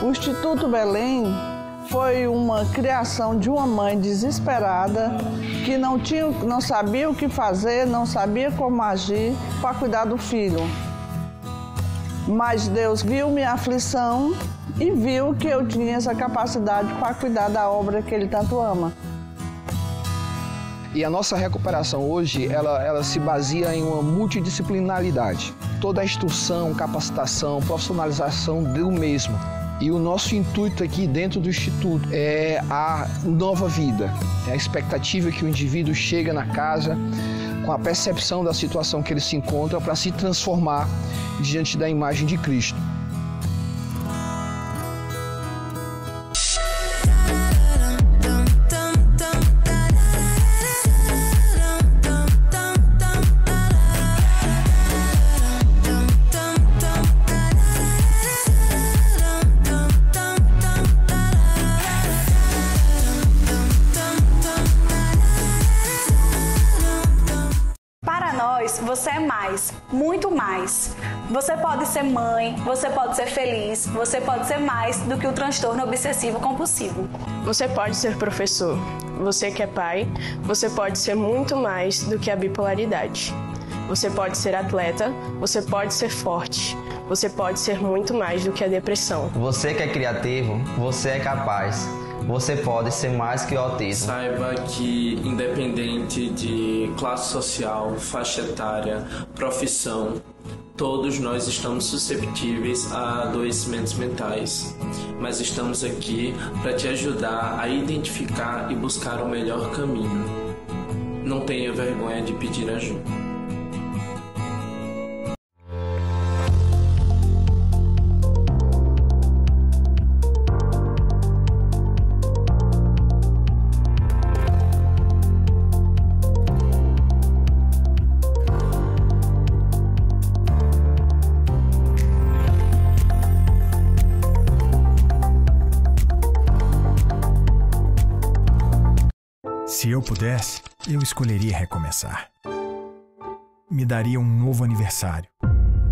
O Instituto Belém foi uma criação de uma mãe desesperada que não sabia o que fazer, não sabia como agir para cuidar do filho. Mas Deus viu minha aflição e viu que eu tinha essa capacidade para cuidar da obra que Ele tanto ama. E a nossa recuperação hoje, ela se baseia em uma multidisciplinaridade. Toda a instrução, capacitação, profissionalização do mesmo. E o nosso intuito aqui dentro do Instituto é a nova vida. É a expectativa que o indivíduo chega na casa com a percepção da situação que ele se encontra para se transformar diante da imagem de Cristo. Você é mais, muito mais. Você pode ser mãe, você pode ser feliz, você pode ser mais do que o transtorno obsessivo compulsivo. Você pode ser professor, você que é pai, você pode ser muito mais do que a bipolaridade. Você pode ser atleta, você pode ser forte, você pode ser muito mais do que a depressão. Você que é criativo, você é capaz. Você pode ser mais que o autismo. Saiba que, independente de classe social, faixa etária, profissão, todos nós estamos susceptíveis a adoecimentos mentais. Mas estamos aqui para te ajudar a identificar e buscar o melhor caminho. Não tenha vergonha de pedir ajuda. Se eu pudesse, eu escolheria recomeçar. Me daria um novo aniversário,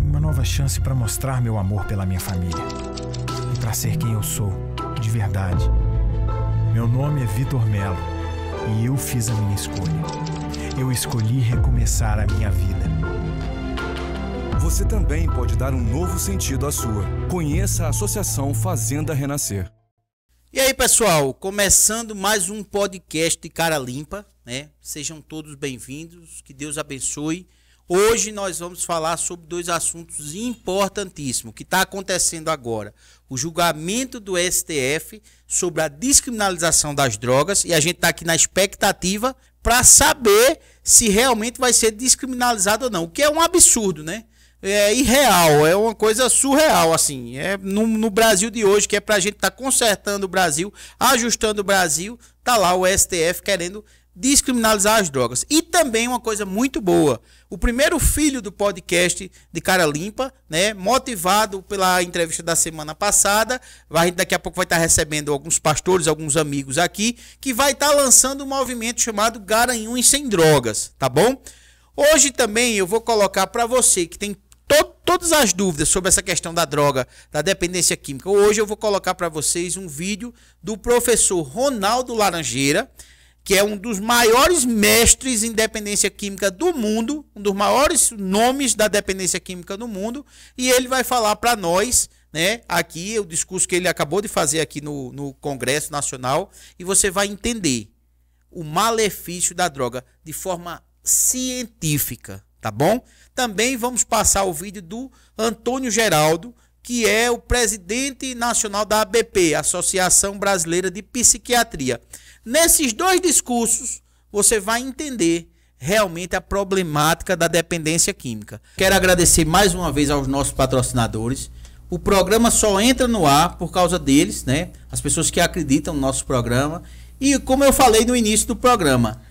uma nova chance para mostrar meu amor pela minha família e para ser quem eu sou, de verdade. Meu nome é Vitor Melo e eu fiz a minha escolha. Eu escolhi recomeçar a minha vida. Você também pode dar um novo sentido à sua. Conheça a Associação Fazenda Renascer. E aí, pessoal, começando mais um podcast de Cara Limpa, né? Sejam todos bem-vindos, que Deus abençoe. Hoje nós vamos falar sobre dois assuntos importantíssimos que está acontecendo agora. O julgamento do STF sobre a descriminalização das drogas, e a gente está aqui na expectativa para saber se realmente vai ser descriminalizado ou não, o que é um absurdo, né? É irreal, é uma coisa surreal, assim, no Brasil de hoje, que é pra gente estar consertando o Brasil, ajustando o Brasil, tá lá o STF querendo descriminalizar as drogas. E também uma coisa muito boa, o primeiro filho do podcast de Cara Limpa, né, motivado pela entrevista da semana passada, a gente daqui a pouco vai estar recebendo alguns pastores, alguns amigos aqui, que vai estar lançando um movimento chamado Garanhuns Sem Drogas, tá bom? Hoje também eu vou colocar para você que tem todas as dúvidas sobre essa questão da droga, da dependência química. Hoje eu vou colocar para vocês um vídeo do professor Ronaldo Laranjeira, que é um dos maiores mestres em dependência química do mundo, um dos maiores nomes da dependência química do mundo, e ele vai falar para nós, né, aqui, o discurso que ele acabou de fazer aqui no Congresso Nacional, e você vai entender o malefício da droga de forma científica, tá bom? Também vamos passar o vídeo do Antônio Geraldo, que é o presidente nacional da ABP, Associação Brasileira de Psiquiatria. Nesses dois discursos, você vai entender realmente a problemática da dependência química. Quero agradecer mais uma vez aos nossos patrocinadores. O programa só entra no ar por causa deles, né? As pessoas que acreditam no nosso programa. E como eu falei no início do programa,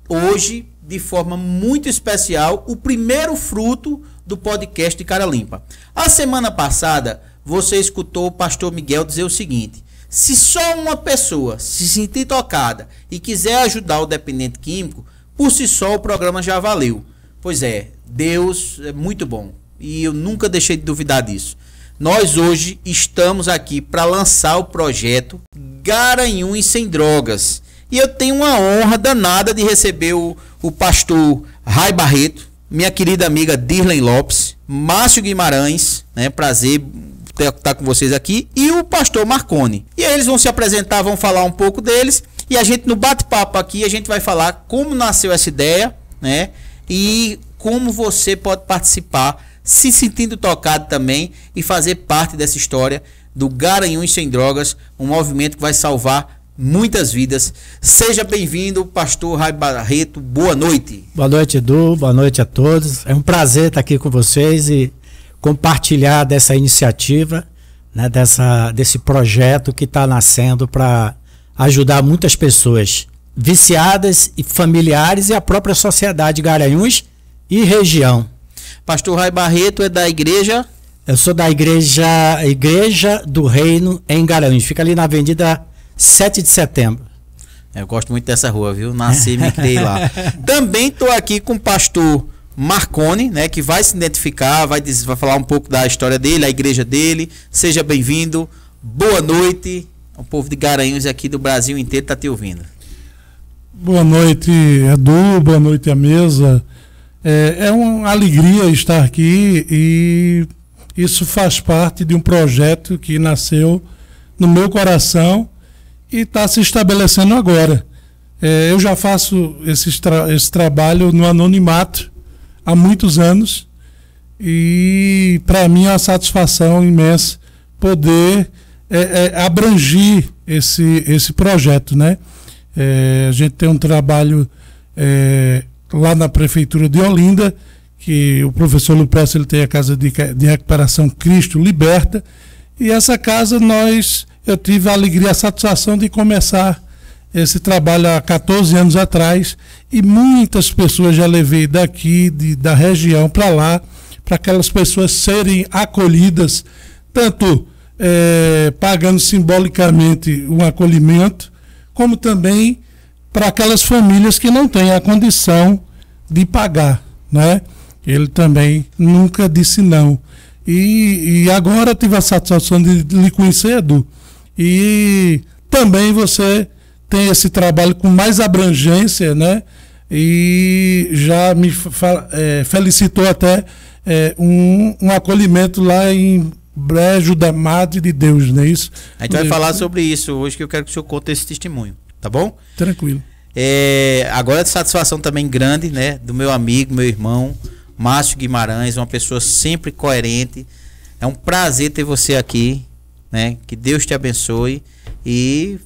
hoje, de forma muito especial, o primeiro fruto do podcast de Cara Limpa. A semana passada, você escutou o pastor Miguel dizer o seguinte: se só uma pessoa se sentir tocada e quiser ajudar o dependente químico, por si só o programa já valeu. Pois é, Deus é muito bom e eu nunca deixei de duvidar disso. Nós hoje estamos aqui para lançar o projeto Garanhuns Sem Drogas. E eu tenho uma honra danada de receber o pastor Rai Barreto, minha querida amiga Dirley Lopes, Márcio Guimarães, né? Prazer estar com vocês aqui, e o pastor Marconi. E aí eles vão se apresentar, vão falar um pouco deles, e a gente no bate-papo aqui, a gente vai falar como nasceu essa ideia, né? E como você pode participar, se sentindo tocado também, e fazer parte dessa história do Garanhuns Sem Drogas, um movimento que vai salvar muitas vidas. Seja bem-vindo, pastor Rai Barreto, boa noite. Boa noite, Edu, boa noite a todos. É um prazer estar aqui com vocês e compartilhar dessa iniciativa, né, desse projeto que está nascendo para ajudar muitas pessoas viciadas e familiares e a própria sociedade de Garanhuns e região. Pastor Rai Barreto é da igreja? Eu sou da Igreja do Reino em Garanhuns. Fica ali na Avenida 7 de Setembro. Eu gosto muito dessa rua, viu? Nasci e me criei lá. Também estou aqui com o pastor Marconi, né? Que vai se identificar, vai falar um pouco da história dele, a igreja dele. Seja bem-vindo. Boa noite. O povo de Garanhuns aqui do Brasil inteiro está te ouvindo. Boa noite, Edu. Boa noite à mesa. É uma alegria estar aqui e isso faz parte de um projeto que nasceu no meu coração e está se estabelecendo agora. Eu já faço esse trabalho no anonimato há muitos anos e para mim é uma satisfação imensa poder abrangir esse projeto, né? A gente tem um trabalho lá na prefeitura de Olinda, que o professor Lupécio, ele tem a casa de recuperação Cristo Liberta, e essa casa eu tive a alegria, a satisfação de começar esse trabalho há 14 anos atrás, e muitas pessoas já levei daqui, da região para lá, para aquelas pessoas serem acolhidas, tanto pagando simbolicamente um acolhimento, como também para aquelas famílias que não têm a condição de pagar, né? Ele também nunca disse não. E agora tive a satisfação de lhe conhecer, Edu. E também você tem esse trabalho com mais abrangência, né? E já me felicitou até um acolhimento lá em Brejo da Madre de Deus, não é isso? A gente vai falar sobre isso hoje, que eu quero que o senhor conte esse testemunho. Tá bom? Tranquilo. Agora de satisfação também grande, né? Do meu amigo, meu irmão, Márcio Guimarães, uma pessoa sempre coerente. É um prazer ter você aqui, né? Que Deus te abençoe. E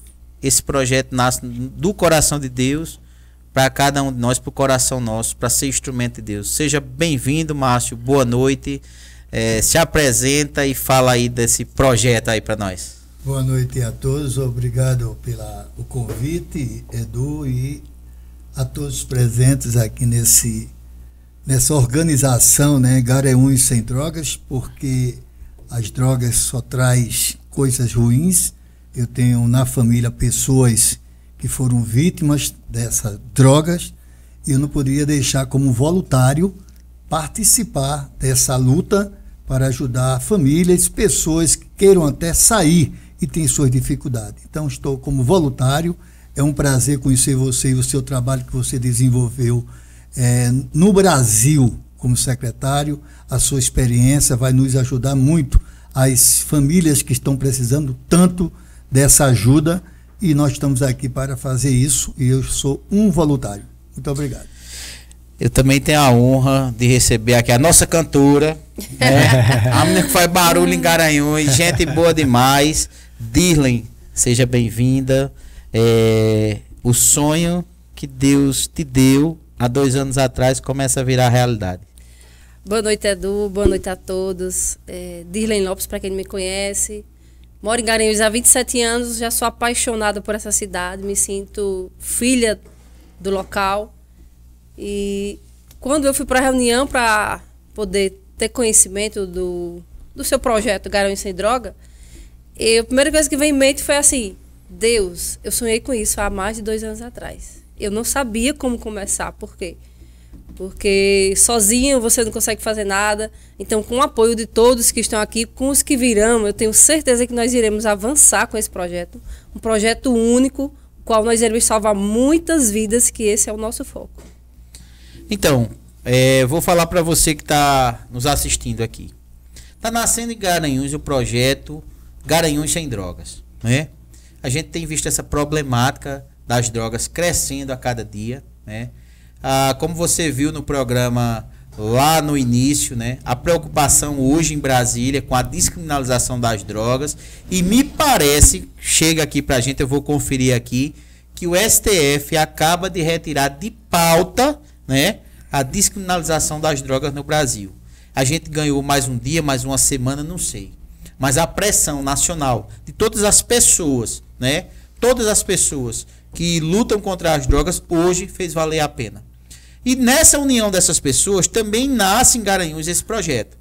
esse projeto nasce do coração de Deus para cada um de nós, para o coração nosso, para ser instrumento de Deus. Seja bem-vindo, Márcio. Boa noite. Se apresenta e fala aí desse projeto aí para nós. Boa noite a todos, obrigado pelo convite, Edu, e a todos os presentes aqui nessa organização, né, Garanhuns Sem Drogas, porque as drogas só traz coisas ruins. Eu tenho na família pessoas que foram vítimas dessas drogas e eu não poderia deixar como voluntário participar dessa luta para ajudar famílias, pessoas que queiram até sair e tem suas dificuldades. Então, estou como voluntário. É um prazer conhecer você e o seu trabalho que você desenvolveu no Brasil como secretário. A sua experiência vai nos ajudar muito, as famílias que estão precisando tanto dessa ajuda, e nós estamos aqui para fazer isso, e eu sou um voluntário. Muito obrigado. Eu também tenho a honra de receber aqui a nossa cantora, né? A menina que faz barulho em Garanhuns, gente boa demais. Dirley, seja bem-vinda. O sonho que Deus te deu há 2 anos atrás começa a virar realidade. Boa noite, Edu. Boa noite a todos. Dirley Lopes, para quem não me conhece. Moro em Garanhuns há 27 anos, já sou apaixonada por essa cidade, me sinto filha do local. E quando eu fui para a reunião para poder ter conhecimento do seu projeto Garanhuns Sem Droga, a primeira coisa que veio em mente foi assim: Deus, eu sonhei com isso há mais de 2 anos atrás. Eu não sabia como começar. Por quê? porque sozinho você não consegue fazer nada. Então, com o apoio de todos que estão aqui, com os que virão, eu tenho certeza que nós iremos avançar com esse projeto. Um projeto único, o qual nós iremos salvar muitas vidas, que esse é o nosso foco. Então, vou falar para você que está nos assistindo aqui. Está nascendo em Garanhuns o projeto Garanhuns Sem Drogas, né? A gente tem visto essa problemática das drogas crescendo a cada dia, né? Como você viu no programa lá no início, né? A preocupação hoje em Brasília com a descriminalização das drogas, e me parece, chega aqui pra gente, eu vou conferir aqui, que o STF acaba de retirar de pauta, né, a descriminalização das drogas no Brasil. A gente ganhou mais um dia, mais uma semana, não sei. Mas a pressão nacional de todas as pessoas, né? Todas as pessoas que lutam contra as drogas hoje fez valer a pena. E nessa união dessas pessoas também nasce em Garanhuns esse projeto.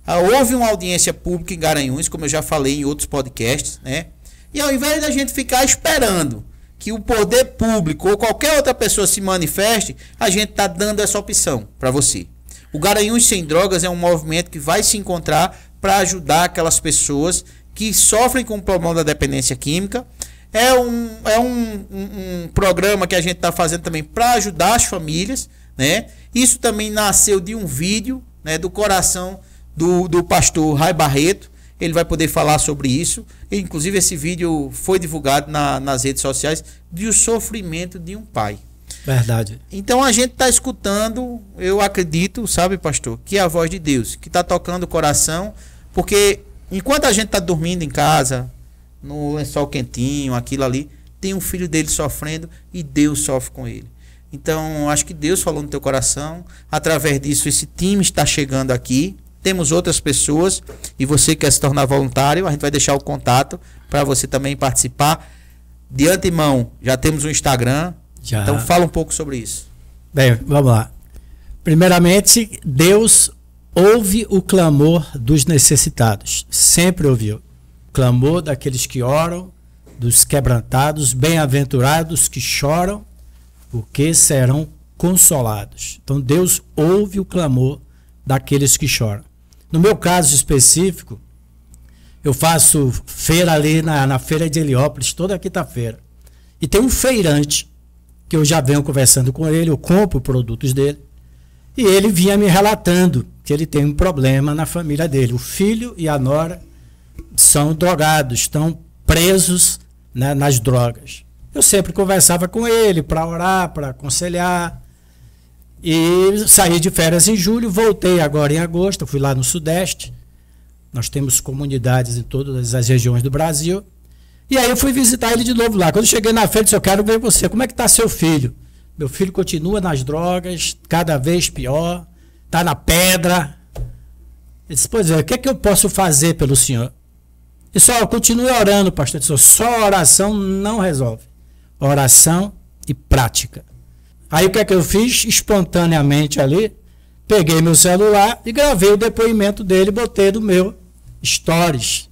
Houve uma audiência pública em Garanhuns, como eu já falei em outros podcasts, né? E ao invés da gente ficar esperando que o poder público ou qualquer outra pessoa se manifeste, a gente está dando essa opção para você. O Garanhuns Sem Drogas é um movimento que vai se encontrar para ajudar aquelas pessoas que sofrem com o problema da dependência química. É um programa que a gente está fazendo também para ajudar as famílias, né? Isso também nasceu de um vídeo, né, do coração do pastor Rai Barreto. Ele vai poder falar sobre isso. Inclusive esse vídeo foi divulgado nas redes sociais, do sofrimento de um pai. Verdade. Então a gente está escutando, eu acredito, sabe, pastor, que é a voz de Deus, que está tocando o coração, porque enquanto a gente está dormindo em casa, no lençol quentinho, aquilo ali, tem um filho dele sofrendo e Deus sofre com ele. Então acho que Deus falou no teu coração. Através disso esse time está chegando aqui. Temos outras pessoas, e você quer se tornar voluntário, a gente vai deixar o contato para você também participar. De antemão, já temos um Instagram. Já. Então fala um pouco sobre isso. Bem, vamos lá. Primeiramente, Deus ouve o clamor dos necessitados. Sempre ouviu. O clamor daqueles que oram, dos quebrantados, bem-aventurados que choram, porque serão consolados. Então Deus ouve o clamor daqueles que choram. No meu caso específico, eu faço feira ali na feira de Heliópolis, toda quinta-feira. E tem um feirante, que eu já venho conversando com ele, eu compro produtos dele, e ele vinha me relatando que ele tem um problema na família dele. O filho e a nora são drogados, estão presos, né, nas drogas. Eu sempre conversava com ele para orar, para aconselhar. E saí de férias em julho, voltei agora em agosto, fui lá no Sudeste. Nós temos comunidades em todas as regiões do Brasil. E aí eu fui visitar ele de novo lá. Quando cheguei na feira, eu disse, eu quero ver você, como é que está seu filho? Meu filho continua nas drogas, cada vez pior, está na pedra. Ele disse, pois é, o que é que eu posso fazer pelo senhor? E só continue orando, pastor. Ele disse, só oração não resolve. Oração e prática. Aí o que é que eu fiz? Espontaneamente ali, peguei meu celular e gravei o depoimento dele, botei no meu stories,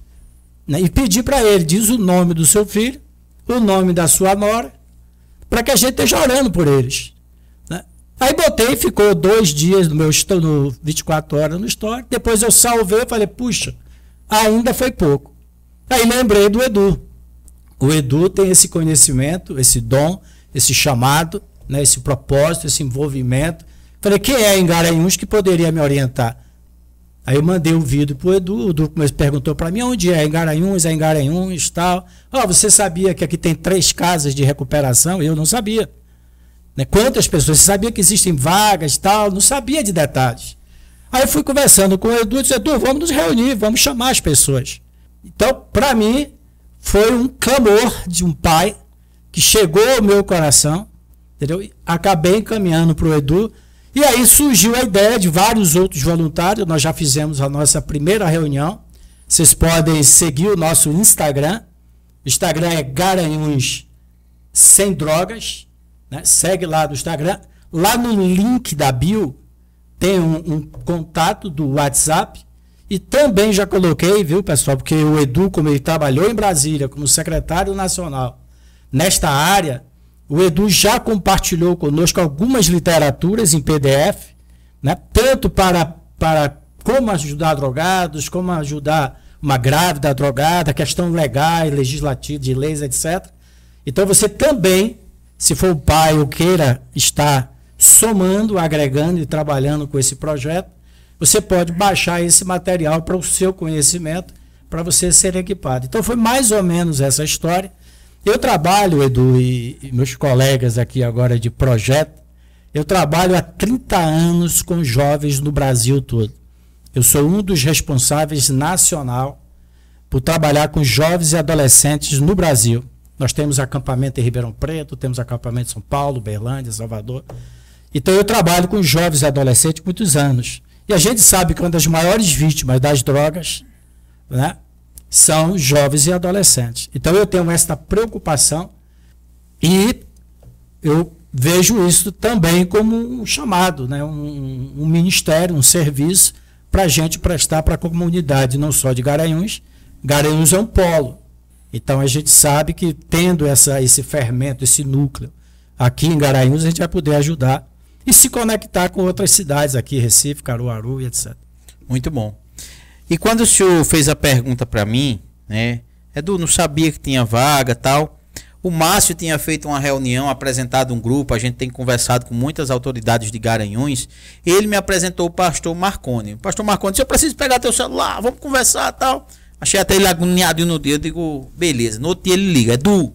né? E pedi para ele, diz o nome do seu filho, o nome da sua nora, para que a gente esteja orando por eles, né? Aí botei, ficou 2 dias no 24 horas no story, depois eu salvei, falei, puxa, ainda foi pouco. Aí lembrei do Edu. O Edu tem esse conhecimento, esse dom, esse chamado, né, esse propósito, esse envolvimento. Falei, quem é em Garanhuns que poderia me orientar? Aí eu mandei um vídeo pro Edu, o Edu perguntou para mim, onde é? Em Garanhuns, tal. Você sabia que aqui tem 3 casas de recuperação? Eu não sabia. Né? Quantas pessoas? Você sabia que existem vagas, tal? Não sabia de detalhes. Aí eu fui conversando com o Edu, disse, Edu, vamos nos reunir, vamos chamar as pessoas. Então, para mim, foi um clamor de um pai que chegou ao meu coração, entendeu? Acabei encaminhando para o Edu, e aí surgiu a ideia de vários outros voluntários. Nós já fizemos a nossa primeira reunião. Vocês podem seguir o nosso Instagram. O Instagram é Garanhuns Sem Drogas, né? Segue lá no Instagram. Lá no link da bio tem um contato do WhatsApp. E também já coloquei, viu, pessoal, porque o Edu, como ele trabalhou em Brasília como secretário nacional nesta área, o Edu já compartilhou conosco algumas literaturas em PDF, né? Tanto para como ajudar drogados, como ajudar uma grávida drogada, questão legal, legislativa, de leis, etc. Então você também, se for o pai ou queira estar somando, agregando e trabalhando com esse projeto, você pode baixar esse material para o seu conhecimento, para você ser equipado. Então foi mais ou menos essa história. Eu trabalho, Edu, e meus colegas aqui agora de projeto, eu trabalho há 30 anos com jovens no Brasil todo. Eu sou um dos responsáveis nacional por trabalhar com jovens e adolescentes no Brasil. Nós temos acampamento em Ribeirão Preto, temos acampamento em São Paulo, Berlândia, Salvador. Então eu trabalho com jovens e adolescentes há muitos anos. E a gente sabe que uma das maiores vítimas das drogas, né, são jovens e adolescentes. Então eu tenho essa preocupação e eu vejo isso também como um chamado, né, um ministério, um serviço para a gente prestar para a comunidade, não só de Garanhuns. Garanhuns é um polo. Então a gente sabe que tendo esse fermento, esse núcleo aqui em Garanhuns, a gente vai poder ajudar e se conectar com outras cidades aqui, Recife, Caruaru e etc. Muito bom. E quando o senhor fez a pergunta para mim, né, Edu, não sabia que tinha vaga, tal. O Márcio tinha feito uma reunião, apresentado um grupo, a gente tem conversado com muitas autoridades de Garanhuns. Ele me apresentou o pastor Marconi. O pastor Marconi disse: eu preciso pegar teu celular, vamos conversar, tal. Achei até ele agoniado no dia, eu digo, beleza. No outro dia ele liga: Edu,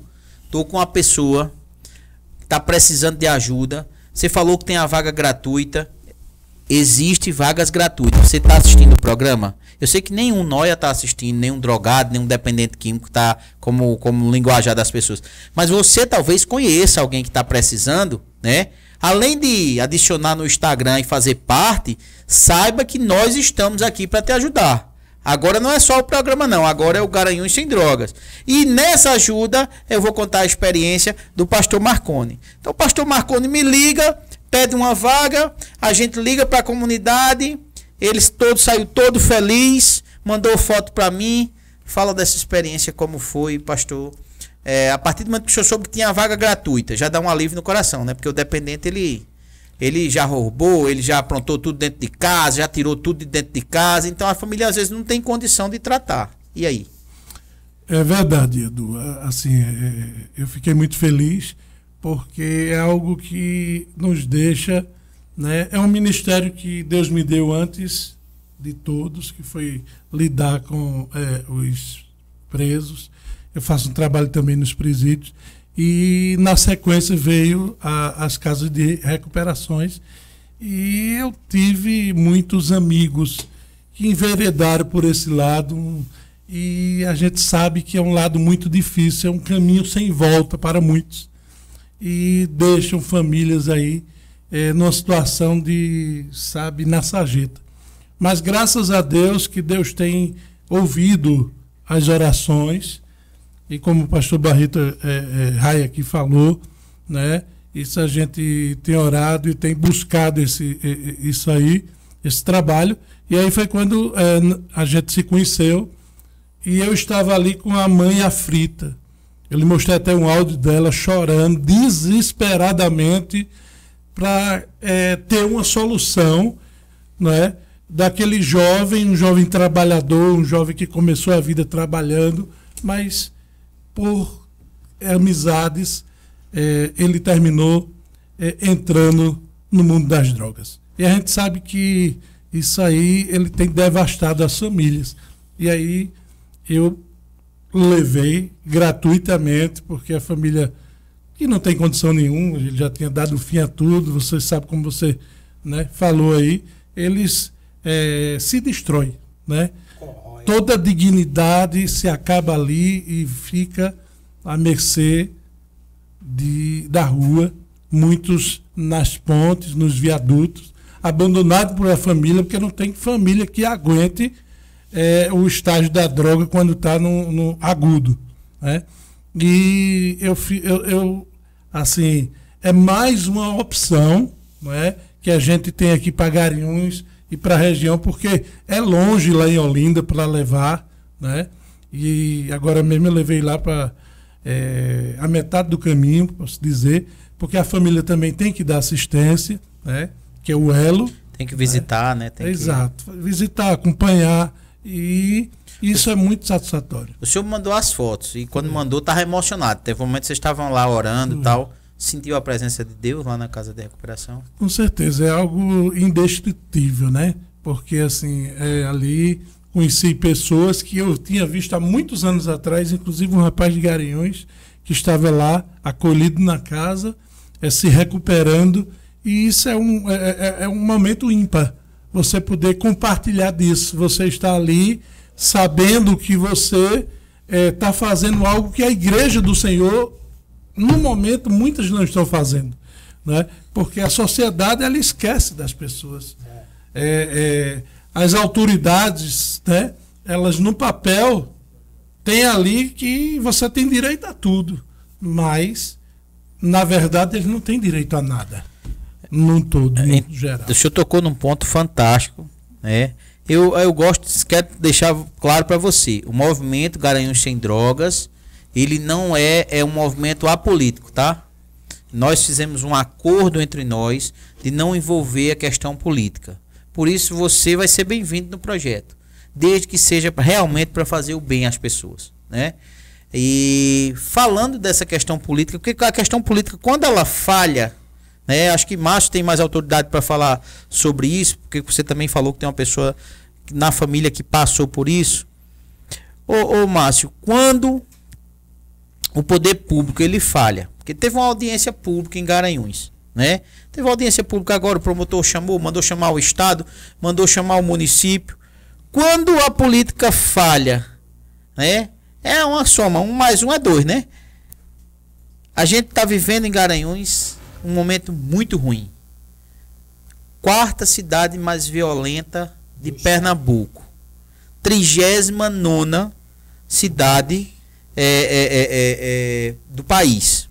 tô com uma pessoa que tá precisando de ajuda. Você falou que tem a vaga gratuita. Existe vagas gratuitas. Você está assistindo o programa? Eu sei que nenhum nóia está assistindo, nenhum drogado, nenhum dependente químico está como linguajar das pessoas. Mas você talvez conheça alguém que está precisando, né? Além de adicionar no Instagram e fazer parte, saiba que nós estamos aqui para te ajudar. Agora não é só o programa não, agora é o Garanhuns Sem Drogas. E nessa ajuda eu vou contar a experiência do pastor Marconi. Então o pastor Marconi me liga, pede uma vaga, a gente liga para a comunidade, saiu todo feliz, mandou foto para mim, fala dessa experiência como foi, pastor. A partir do momento que o senhor soube que tinha a vaga gratuita, já dá um alívio no coração, né? Porque o dependente, ele já roubou, ele já aprontou tudo dentro de casa, já tirou tudo de dentro de casa, então a família às vezes não tem condição de tratar. E aí? É verdade, Edu. Assim, eu fiquei muito feliz, porque é algo que nos deixa, né? É um ministério que Deus me deu antes de todos, que foi lidar com os presos. Eu faço um trabalho também nos presídios. E na sequência veio as casas de recuperações. E eu tive muitos amigos que enveredaram por esse lado. E a gente sabe que é um lado muito difícil, é um caminho sem volta para muitos. E deixam famílias aí numa situação na sarjeta. Mas graças a Deus que Deus tem ouvido as orações, e como o pastor Barreto Raia aqui falou, né, isso a gente tem orado e tem buscado isso aí, esse trabalho. E aí foi quando a gente se conheceu e eu estava ali com a mãe aflita. Eu lhe mostrei até um áudio dela chorando desesperadamente para ter uma solução, né, daquele jovem, um jovem trabalhador, um jovem que começou a vida trabalhando, mas por amizades ele terminou entrando no mundo das drogas. E a gente sabe que isso aí ele tem devastado as famílias. E aí eu levei gratuitamente, porque a família que não tem condição nenhuma, ele já tinha dado fim a tudo, você sabe como você, né, falou aí, eles se destroem, né? Toda a dignidade se acaba ali e fica à mercê da rua, muitos nas pontes, nos viadutos, abandonados por a família, porque não tem família que aguente o estágio da droga quando está no agudo, né? E eu assim, é mais uma opção, né, que a gente tem aqui para Garanhuns e para a região, porque é longe lá em Olinda para levar, né? E agora mesmo eu levei lá para a metade do caminho, posso dizer, porque a família também tem que dar assistência, né? Que é o elo. Tem que visitar, né? Exato. Visitar, acompanhar, e isso é muito satisfatório. O senhor mandou as fotos e quando mandou estava emocionado. Teve um momento que vocês estavam lá orando e tal. Sentiu a presença de Deus lá na Casa de Recuperação? Com certeza, é algo indescritível, né? Porque assim, ali conheci pessoas que eu tinha visto há muitos anos atrás, inclusive um rapaz de Garanhuns que estava lá, acolhido na casa, se recuperando, e isso é um momento ímpar, você poder compartilhar disso, você está ali sabendo que você está fazendo algo que a Igreja do Senhor, no momento, muitas não estão fazendo, né? Porque a sociedade, ela esquece das pessoas. As autoridades, né? Elas no papel têm ali que você tem direito a tudo, mas na verdade eles não têm direito a nada, num todo, no geral. O senhor tocou num ponto fantástico, né? Eu quero deixar claro para você, o movimento Garanhuns Sem Drogas, ele não é um movimento apolítico, tá? Nós fizemos um acordo entre nós de não envolver a questão política. Por isso você vai ser bem-vindo no projeto, desde que seja realmente para fazer o bem às pessoas, né? E falando dessa questão política, porque a questão política, quando ela falha, né? Acho que Márcio tem mais autoridade para falar sobre isso, porque você também falou que tem uma pessoa na família que passou por isso. Ô Márcio, quando o poder público ele falha, porque teve uma audiência pública em Garanhuns, né? Teve uma audiência pública agora, o promotor chamou, mandou chamar o Estado, mandou chamar o município. Quando a política falha, né? É uma soma, 1 mais 1 é 2, né? A gente está vivendo em Garanhuns um momento muito ruim. 4ª cidade mais violenta de Pernambuco. 39ª cidade do país.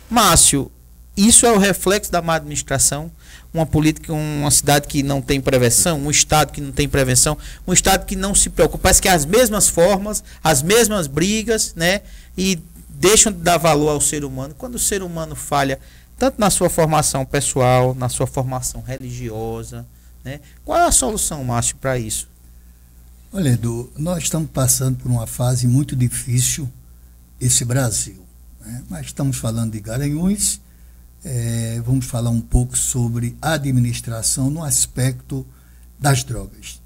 Márcio, isso é o reflexo da má administração? Uma política, uma cidade que não tem prevenção, um estado que não tem prevenção, um estado que não se preocupa, parece que é as mesmas formas, as mesmas brigas, né? E deixam de dar valor ao ser humano. Quando o ser humano falha, tanto na sua formação pessoal, na sua formação religiosa, né? Qual é a solução, Márcio, para isso? Olha, Edu, nós estamos passando por uma fase muito difícil, esse Brasil, né? Mas estamos falando de Garanhuns, vamos falar um pouco sobre administração no aspecto das drogas.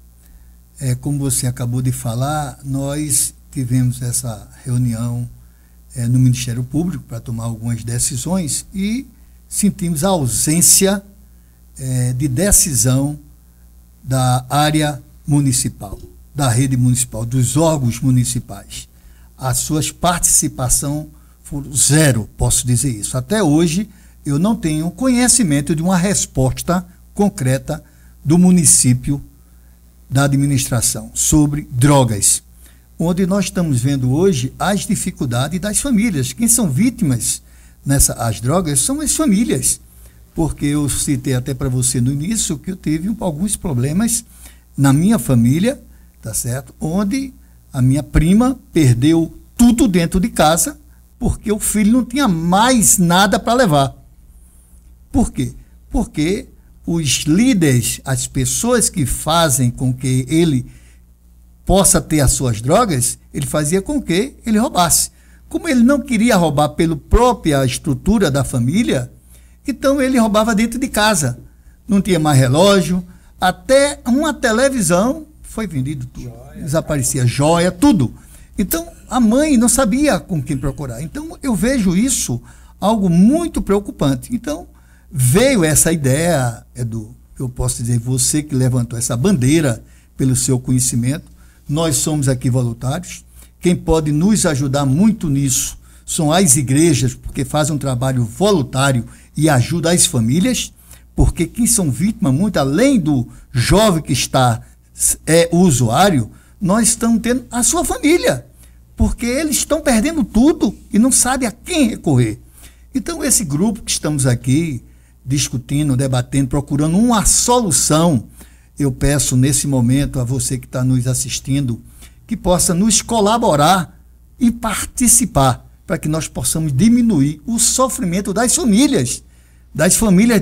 Como você acabou de falar, nós tivemos essa reunião no Ministério Público para tomar algumas decisões e sentimos a ausência de decisão da área municipal, da rede municipal, dos órgãos municipais. A sua participação foi 0, posso dizer isso. Até hoje, eu não tenho conhecimento de uma resposta concreta do município, da administração, sobre drogas. Onde nós estamos vendo hoje as dificuldades das famílias. Quem são vítimas as drogas são as famílias. Porque eu citei até para você no início que eu tive alguns problemas na minha família, tá certo? Onde a minha prima perdeu tudo dentro de casa porque o filho não tinha mais nada para levar. Por quê? Porque os líderes, as pessoas que fazem com que ele possa ter as suas drogas, ele fazia com que ele roubasse. Como ele não queria roubar pela própria estrutura da família, então ele roubava dentro de casa. Não tinha mais relógio, até uma televisão foi vendido tudo. Desaparecia joia, tudo. Então a mãe não sabia com quem procurar. Então eu vejo isso algo muito preocupante. Então veio essa ideia, Edu, eu posso dizer, você que levantou essa bandeira pelo seu conhecimento. Nós somos aqui voluntários. Quem pode nos ajudar muito nisso são as igrejas, porque fazem um trabalho voluntário e ajuda as famílias, porque quem são vítimas, muito além do jovem que está o usuário, nós estamos tendo a sua família, porque eles estão perdendo tudo e não sabem a quem recorrer. Então esse grupo que estamos aqui discutindo, debatendo, procurando uma solução, eu peço nesse momento a você que está nos assistindo, que possa nos colaborar e participar, para que nós possamos diminuir o sofrimento das famílias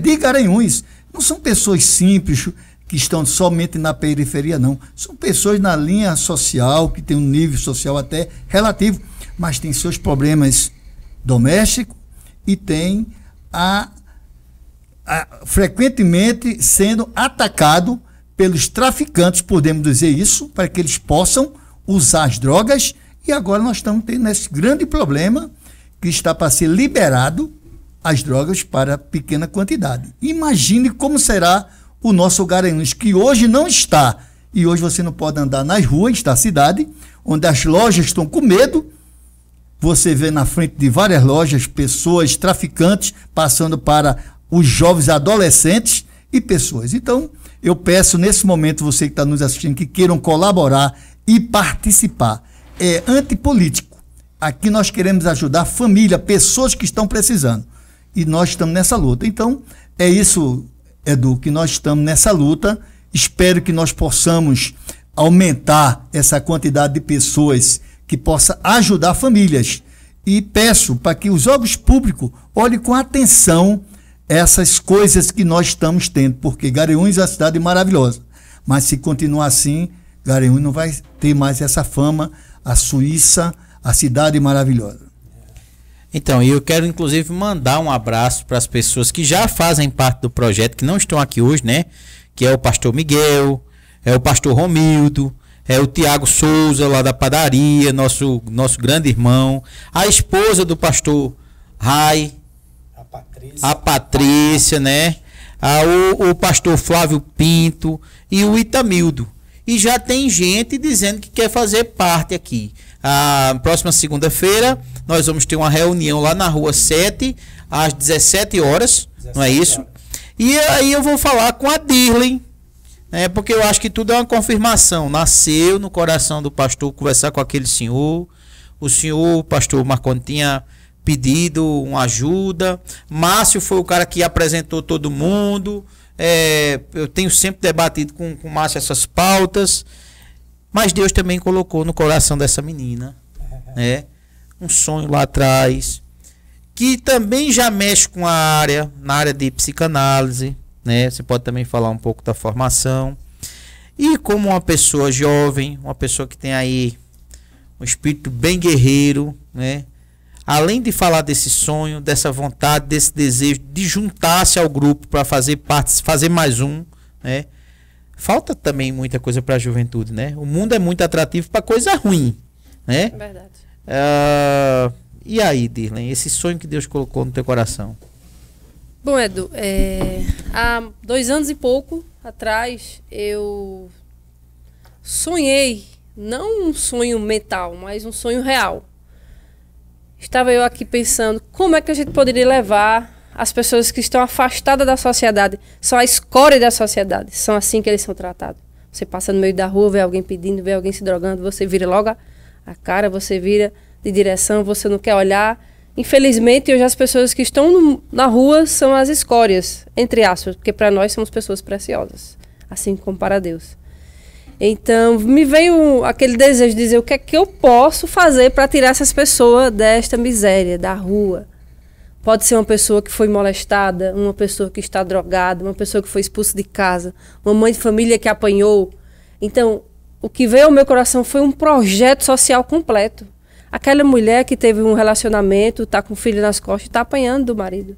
de Garanhuns. Não são pessoas simples que estão somente na periferia, não. São pessoas na linha social, que tem um nível social até relativo, mas tem seus problemas domésticos e tem frequentemente sendo atacado pelos traficantes, podemos dizer isso, para que eles possam usar as drogas. E agora nós estamos tendo esse grande problema que está para ser liberado as drogas para pequena quantidade. Imagine como será o nosso Garanhuns, que hoje não está, e hoje você não pode andar nas ruas da cidade, onde as lojas estão com medo. Você vê na frente de várias lojas pessoas, traficantes, passando para os jovens adolescentes e pessoas. Então, eu peço nesse momento, você que está nos assistindo, que queiram colaborar e participar. É antipolítico. Aqui nós queremos ajudar família, pessoas que estão precisando. E nós estamos nessa luta. Então, é isso, Edu, que nós estamos nessa luta. Espero que nós possamos aumentar essa quantidade de pessoas que possa ajudar famílias. E peço para que os órgãos públicos olhem com atenção essas coisas que nós estamos tendo, porque Garanhuns é uma cidade maravilhosa. Mas se continuar assim, Garanhuns não vai ter mais essa fama, a Suíça, a cidade maravilhosa. Então, eu quero inclusive mandar um abraço para as pessoas que já fazem parte do projeto, que não estão aqui hoje, né? Que é o pastor Miguel, é o pastor Romildo, é o Tiago Souza lá da padaria, nosso grande irmão, a esposa do pastor Rai, a Patrícia, né? O pastor Flávio Pinto e o Itamildo. E já tem gente dizendo que quer fazer parte aqui. A próxima segunda-feira nós vamos ter uma reunião lá na Rua 7 às 17 horas, não é isso? E aí eu vou falar com a Dirley, né, porque eu acho que tudo é uma confirmação. Nasceu no coração do pastor conversar com aquele senhor. O pastor Marconi, tinha pedido uma ajuda. Márcio foi o cara que apresentou todo mundo. Eu tenho sempre debatido com o Márcio essas pautas. Mas Deus também colocou no coração dessa menina, né, um sonho lá atrás, que também já mexe com na área de psicanálise, né? Você pode também falar um pouco da formação. E como uma pessoa jovem, uma pessoa que tem aí um espírito bem guerreiro, né? Além de falar desse sonho, dessa vontade, desse desejo de juntar-se ao grupo para fazer parte, fazer mais um, né? Falta também muita coisa para a juventude, né? O mundo é muito atrativo para coisa ruim, né? Verdade. E aí, Dirley, esse sonho que Deus colocou no teu coração? Bom, Edu, há 2 anos e pouco atrás eu sonhei, não um sonho mental, mas um sonho real. Estava eu aqui pensando como é que a gente poderia levar as pessoas que estão afastadas da sociedade, são a escória da sociedade, são assim que eles são tratados. Você passa no meio da rua, vê alguém pedindo, vê alguém se drogando, você vira logo a cara, você vira de direção, você não quer olhar. Infelizmente, hoje as pessoas que estão na rua são as escórias, entre aspas, porque para nós somos pessoas preciosas, assim como para Deus. Então, me veio aquele desejo de dizer o que é que eu posso fazer para tirar essas pessoas desta miséria, da rua. Pode ser uma pessoa que foi molestada, uma pessoa que está drogada, uma pessoa que foi expulsa de casa, uma mãe de família que apanhou. Então, o que veio ao meu coração foi um projeto social completo. Aquela mulher que teve um relacionamento, está com o filho nas costas e está apanhando do marido.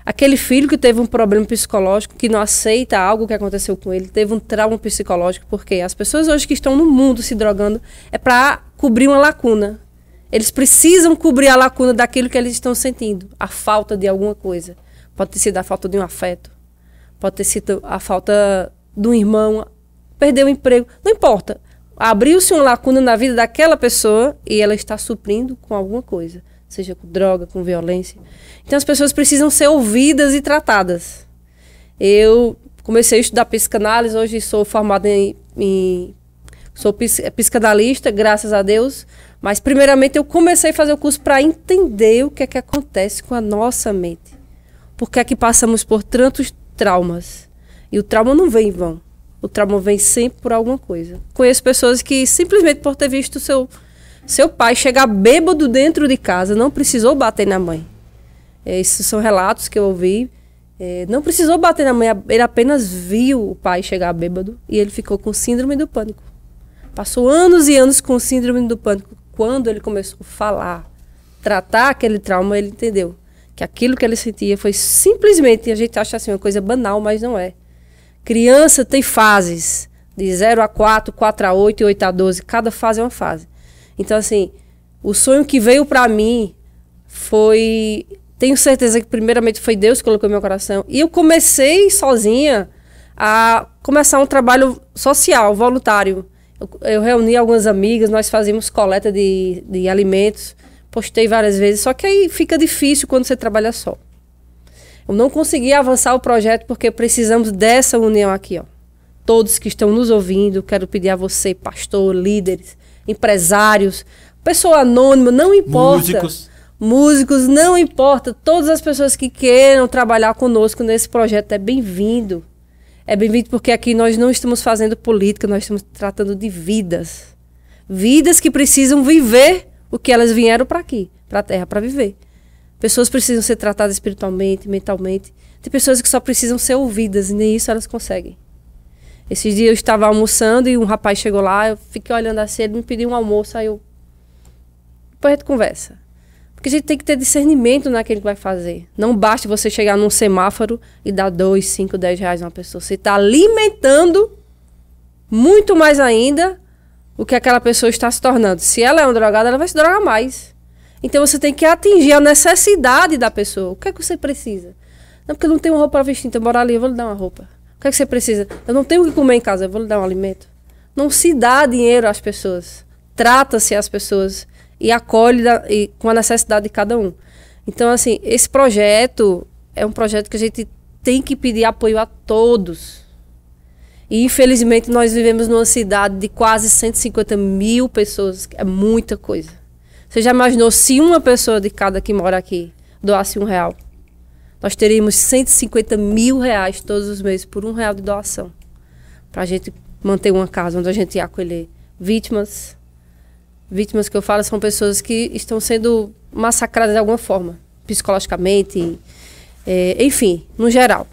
Aquele filho que teve um problema psicológico, que não aceita algo que aconteceu com ele, teve um trauma psicológico, porque as pessoas hoje que estão no mundo se drogando é para cobrir uma lacuna. Eles precisam cobrir a lacuna daquilo que eles estão sentindo, a falta de alguma coisa. Pode ter sido a falta de um afeto, pode ter sido a falta de um irmão, perder o emprego, não importa. Abriu-se uma lacuna na vida daquela pessoa e ela está suprindo com alguma coisa, seja com droga, com violência. Então as pessoas precisam ser ouvidas e tratadas. Eu comecei a estudar psicanálise, hoje sou formada sou psicanalista, graças a Deus, mas primeiramente eu comecei a fazer o curso para entender o que é que acontece com a nossa mente. Por que é que passamos por tantos traumas? E o trauma não vem em vão. O trauma vem sempre por alguma coisa. Conheço pessoas que simplesmente por ter visto seu pai chegar bêbado dentro de casa, não precisou bater na mãe. Esses são relatos que eu ouvi Não precisou bater na mãe, ele apenas viu o pai chegar bêbado e ele ficou com síndrome do pânico. Passou anos e anos com síndrome do pânico. Quando ele começou a falar, tratar aquele trauma, ele entendeu que aquilo que ele sentia foi simplesmente, a gente acha assim, uma coisa banal, mas não é. Criança tem fases, de 0 a 4, 4 a 8 e 8 a 12, cada fase é uma fase. Então, assim, o sonho que veio para mim foi... Tenho certeza que primeiramente foi Deus que colocou no meu coração. E eu comecei sozinha a começar um trabalho social, voluntário. Eu reuni algumas amigas, nós fazíamos coleta de alimentos, postei várias vezes, só que aí fica difícil quando você trabalha só. Eu não consegui avançar o projeto porque precisamos dessa união aqui, ó. Todos que estão nos ouvindo, quero pedir a você, pastor, líderes, empresários, pessoa anônima, não importa. Músicos, não importa. Todas as pessoas que queiram trabalhar conosco nesse projeto é bem-vindo. É bem-vindo porque aqui nós não estamos fazendo política, nós estamos tratando de vidas. Vidas que precisam viver o que elas vieram para aqui, para a Terra, para viver. Pessoas precisam ser tratadas espiritualmente, mentalmente. Tem pessoas que só precisam ser ouvidas e nem isso elas conseguem. Esses dias eu estava almoçando e um rapaz chegou lá, eu fiquei olhando assim, ele me pediu um almoço, aí eu... Depois a gente conversa. Porque a gente tem que ter discernimento naquilo que vai fazer. Não basta você chegar num semáforo e dar 2, 5, 10 reais a uma pessoa. Você está alimentando muito mais ainda o que aquela pessoa está se tornando. Se ela é uma drogada, ela vai se drogar mais. Então você tem que atingir a necessidade da pessoa. O que é que você precisa? Não, porque eu não tenho uma roupa para vestir, então bora ali, eu vou lhe dar uma roupa. O que é que você precisa? Eu não tenho o que comer em casa, eu vou lhe dar um alimento. Não se dá dinheiro às pessoas. Trata-se as pessoas e acolhe com a necessidade de cada um. Então, assim, esse projeto é um projeto que a gente tem que pedir apoio a todos. E, infelizmente, nós vivemos numa cidade de quase 150 mil pessoas. É muita coisa. Você já imaginou se uma pessoa de cada que mora aqui doasse R$1? Nós teríamos 150 mil reais todos os meses por R$1 de doação. Para a gente manter uma casa onde a gente ia acolher vítimas. Vítimas que eu falo são pessoas que estão sendo massacradas de alguma forma, psicologicamente, enfim, no geral.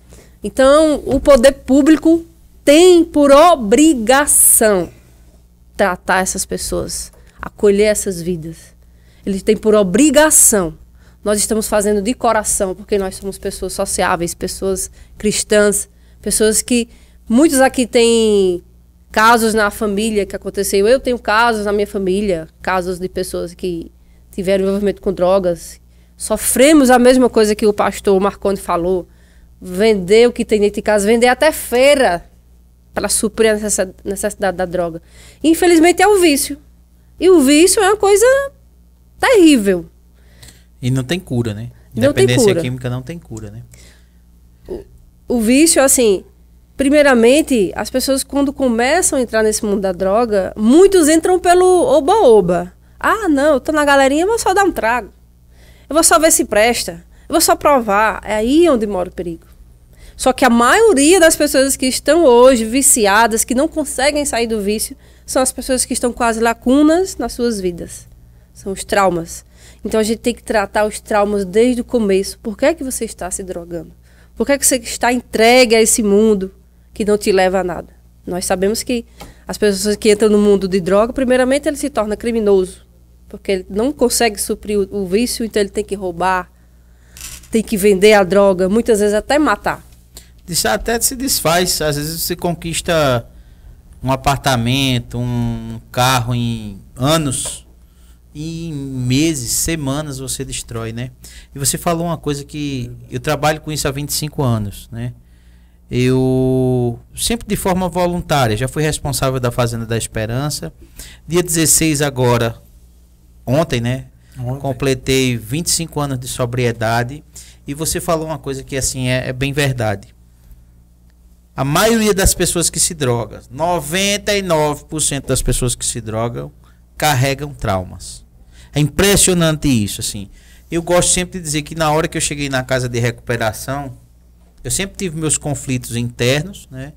Então, o poder público tem por obrigação tratar essas pessoas, acolher essas vidas. Ele tem por obrigação. Nós estamos fazendo de coração, porque nós somos pessoas sociáveis, pessoas cristãs, pessoas que... Muitos aqui têm casos na família que aconteceu. Eu tenho casos na minha família, casos de pessoas que tiveram envolvimento com drogas. Sofremos a mesma coisa que o pastor Marconi falou. Vender o que tem dentro de casa, vender até feira para suprir a necessidade da droga. Infelizmente é o vício. E o vício é uma coisa terrível. E não tem cura, né? Não tem Independência cura. química não tem cura, né? O vício, assim, primeiramente, as pessoas quando começam a entrar nesse mundo da droga, muitos entram pelo oba-oba. Ah, não, eu tô na galerinha, eu vou só dar um trago. Eu vou só ver se presta. Eu vou só provar. É aí onde mora o perigo. Só que a maioria das pessoas que estão hoje viciadas, que não conseguem sair do vício, são as pessoas que estão com as lacunas nas suas vidas. São os traumas. Então a gente tem que tratar os traumas desde o começo. Por que é que você está se drogando? Por que é que você está entregue a esse mundo que não te leva a nada? Nós sabemos que as pessoas que entram no mundo de droga, primeiramente ele se torna criminoso. Porque ele não consegue suprir o vício, então ele tem que roubar, tem que vender a droga, muitas vezes até matar. Isso até se desfaz. Às vezes você conquista um apartamento, um carro em anos, e em meses, semanas você destrói, né? E você falou uma coisa que eu trabalho com isso há 25 anos, né? Eu sempre de forma voluntária, já fui responsável da Fazenda da Esperança. Dia 16 agora, ontem, né? Completei 25 anos de sobriedade. E você falou uma coisa que assim é bem verdade. A maioria das pessoas que se drogam, 99% das pessoas que se drogam, carregam traumas. É impressionante isso, assim. Eu gosto sempre de dizer que na hora que eu cheguei na casa de recuperação, eu sempre tive meus conflitos internos, né?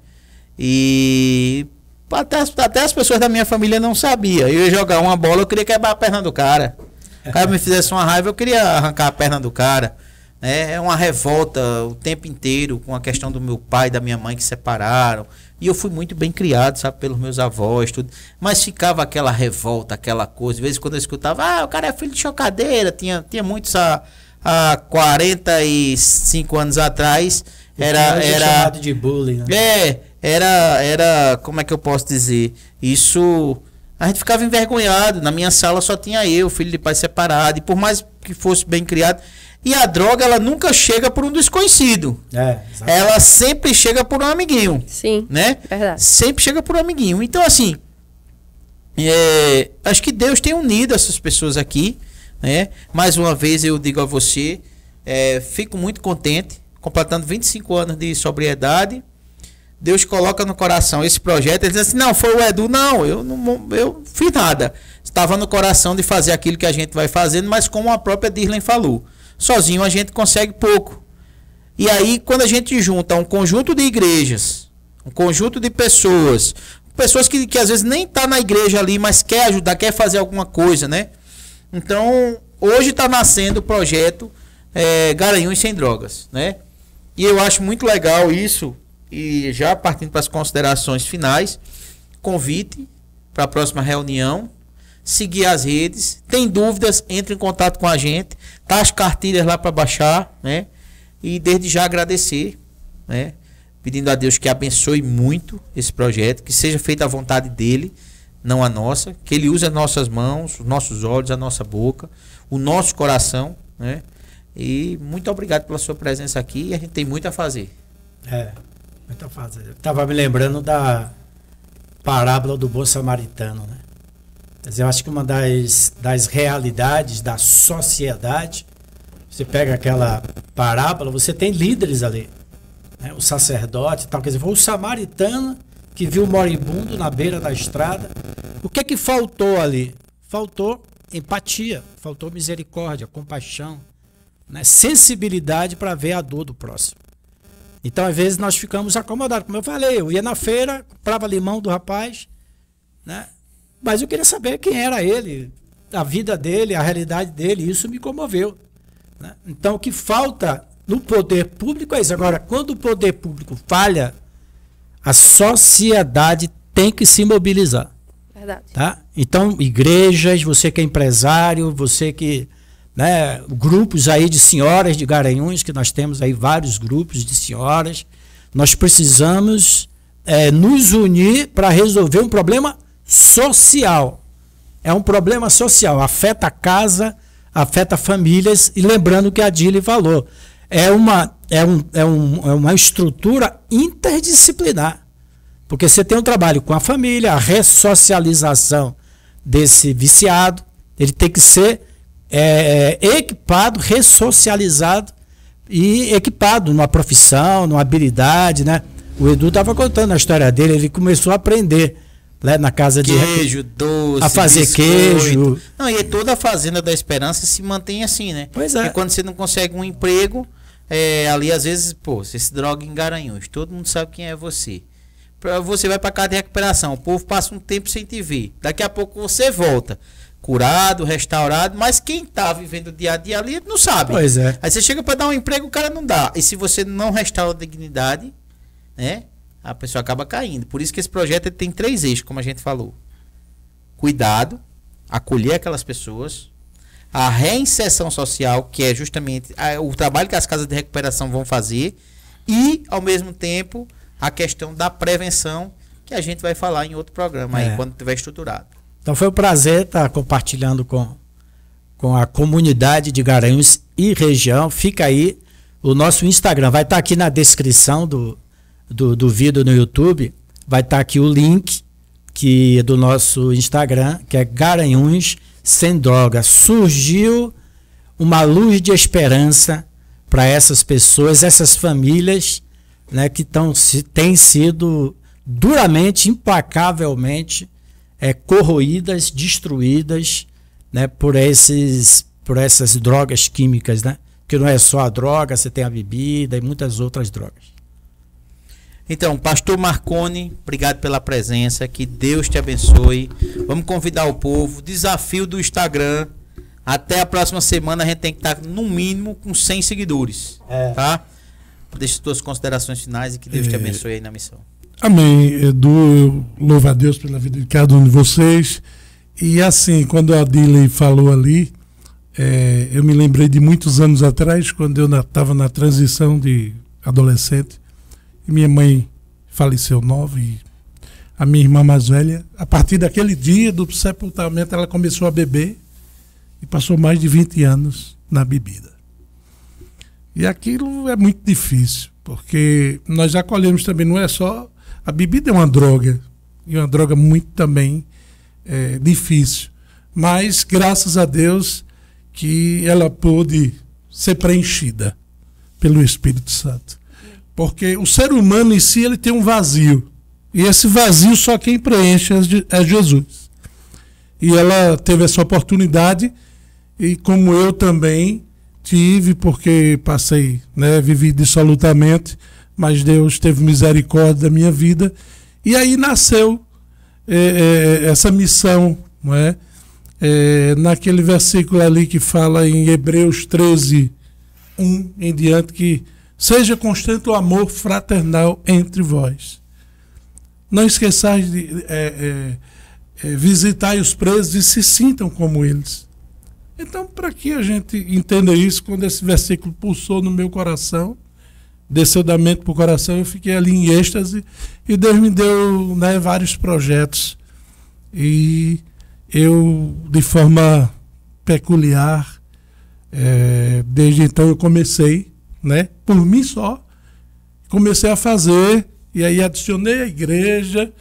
E até as pessoas da minha família não sabiam. Eu ia jogar uma bola, eu queria quebrar a perna do cara. O cara me fizesse uma raiva, eu queria arrancar a perna do cara. É uma revolta o tempo inteiro com a questão do meu pai e da minha mãe que separaram. E eu fui muito bem criado, sabe, pelos meus avós, tudo. Mas ficava aquela revolta, aquela coisa. De vez em quando eu escutava, o cara é filho de chocadeira. Tinha muitos há 45 anos atrás. Era chamado de bullying, né? Era, como é que eu posso dizer? Isso, a gente ficava envergonhado. Na minha sala só tinha eu, filho de pai separado. E por mais que fosse bem criado... E a droga, ela nunca chega por um desconhecido. Ela sempre chega por um amiguinho. Sim, né? Verdade. Sempre chega por um amiguinho. Então, assim, acho que Deus tem unido essas pessoas aqui, né? Mais uma vez eu digo a você, fico muito contente, completando 25 anos de sobriedade. Deus coloca no coração esse projeto. Ele diz assim, não, foi o Edu. Não, eu fiz nada. Estava no coração de fazer aquilo que a gente vai fazendo, mas como a própria Dirlen falou, sozinho a gente consegue pouco. E aí, quando a gente junta um conjunto de igrejas, um conjunto de pessoas que às vezes nem está na igreja ali, mas quer ajudar, quer fazer alguma coisa, né? Então, hoje está nascendo o projeto Garanhuns Sem Drogas, né? E eu acho muito legal isso, e já partindo para as considerações finais, convite para a próxima reunião, seguir as redes, tem dúvidas, entre em contato com a gente, tá as cartilhas lá para baixar, né? E desde já agradecer, né? Pedindo a Deus que abençoe muito esse projeto, que seja feita a vontade dele, não a nossa, que ele use as nossas mãos, os nossos olhos, a nossa boca, o nosso coração, né? E muito obrigado pela sua presença aqui, e a gente tem muito a fazer. Muito a fazer. Eu estava me lembrando da parábola do bom samaritano, né? Quer dizer, eu acho que uma das realidades da sociedade, você pega aquela parábola, você tem líderes ali, né? O sacerdote e tal, quer dizer, foi o samaritano que viu o moribundo na beira da estrada. O que é que faltou ali? Faltou empatia, faltou misericórdia, compaixão, né? Sensibilidade para ver a dor do próximo. Então, às vezes, nós ficamos acomodados. Como eu falei, eu ia na feira, comprava limão do rapaz, né? Mas eu queria saber quem era ele, a vida dele, a realidade dele, e isso me comoveu, né? Então, o que falta no poder público é isso. Agora, quando o poder público falha, a sociedade tem que se mobilizar. Verdade. Tá? Então, igrejas, você que é empresário, você que... né, grupos aí de senhoras de Garanhuns, que nós temos aí vários grupos de senhoras, nós precisamos nos unir para resolver um problema social. É um problema social, afeta a casa, afeta famílias, e lembrando que a Dirlen falou, é uma estrutura interdisciplinar, porque você tem um trabalho com a família, a ressocialização desse viciado, ele tem que ser equipado, ressocializado e equipado numa profissão, numa habilidade, né? O Edu estava contando a história dele, ele começou a aprender, né, na casa de queijo, doce, a fazer biscoito. Queijo. Não, e toda a Fazenda da Esperança se mantém assim, né? Pois é. Porque quando você não consegue um emprego, ali às vezes, você se droga em Garanhuns, todo mundo sabe quem é você. Você vai para casa de recuperação, o povo passa um tempo sem te ver. Daqui a pouco você volta, curado, restaurado, mas quem tá vivendo o dia a dia ali não sabe. Pois é. Aí você chega para dar um emprego, o cara não dá. E se você não restaura a dignidade, né, a pessoa acaba caindo. Por isso que esse projeto tem 3 eixos, como a gente falou. Cuidado, acolher aquelas pessoas, a reinserção social, que é justamente o trabalho que as casas de recuperação vão fazer, e, ao mesmo tempo, a questão da prevenção, que a gente vai falar em outro programa aí, quando estiver estruturado. Então foi um prazer estar compartilhando com a comunidade de Garanhuns e região. Fica aí o nosso Instagram, vai estar aqui na descrição do vídeo no YouTube, vai estar aqui o link do nosso Instagram, que é Garanhuns Sem Drogas. Surgiu uma luz de esperança para essas pessoas, essas famílias, né, que têm sido duramente, implacavelmente corroídas, destruídas, né, por essas drogas químicas, né? Que não é só a droga, você tem a bebida e muitas outras drogas. Então, Pastor Marconi, obrigado pela presença, que Deus te abençoe. Vamos convidar o povo, desafio do Instagram, Até a próxima semana a gente tem que estar no mínimo com 100 seguidores. Tá? Deixa as tuas considerações finais e que Deus te abençoe aí na missão. Amém, Edu. Eu louvo a Deus pela vida de cada um de vocês. E assim, quando a Adilei falou ali, eu me lembrei de muitos anos atrás, quando eu estava na transição de adolescente. E minha mãe faleceu nova e a minha irmã mais velha, a partir daquele dia do sepultamento, ela começou a beber e passou mais de 20 anos na bebida. E aquilo é muito difícil, porque nós acolhemos também, não é só... A bebida é uma droga, e uma droga muito também difícil. Mas, graças a Deus, que ela pôde ser preenchida pelo Espírito Santo. Porque o ser humano em si, ele tem um vazio. E esse vazio só quem preenche é Jesus. E ela teve essa oportunidade, e como eu também tive, porque passei, vivi dissolutamente, mas Deus teve misericórdia da minha vida. E aí nasceu essa missão, não é? Naquele versículo ali que fala em Hebreus 13, 1 em diante, que seja constante o amor fraternal entre vós. Não esqueçais de visitar os presos e se sintam como eles. Então, para que a gente entenda isso, quando esse versículo pulsou no meu coração, desceu da mente para o coração, eu fiquei ali em êxtase e Deus me deu vários projetos. E eu, de forma peculiar, desde então eu comecei, por mim só, comecei a fazer. E aí adicionei a igreja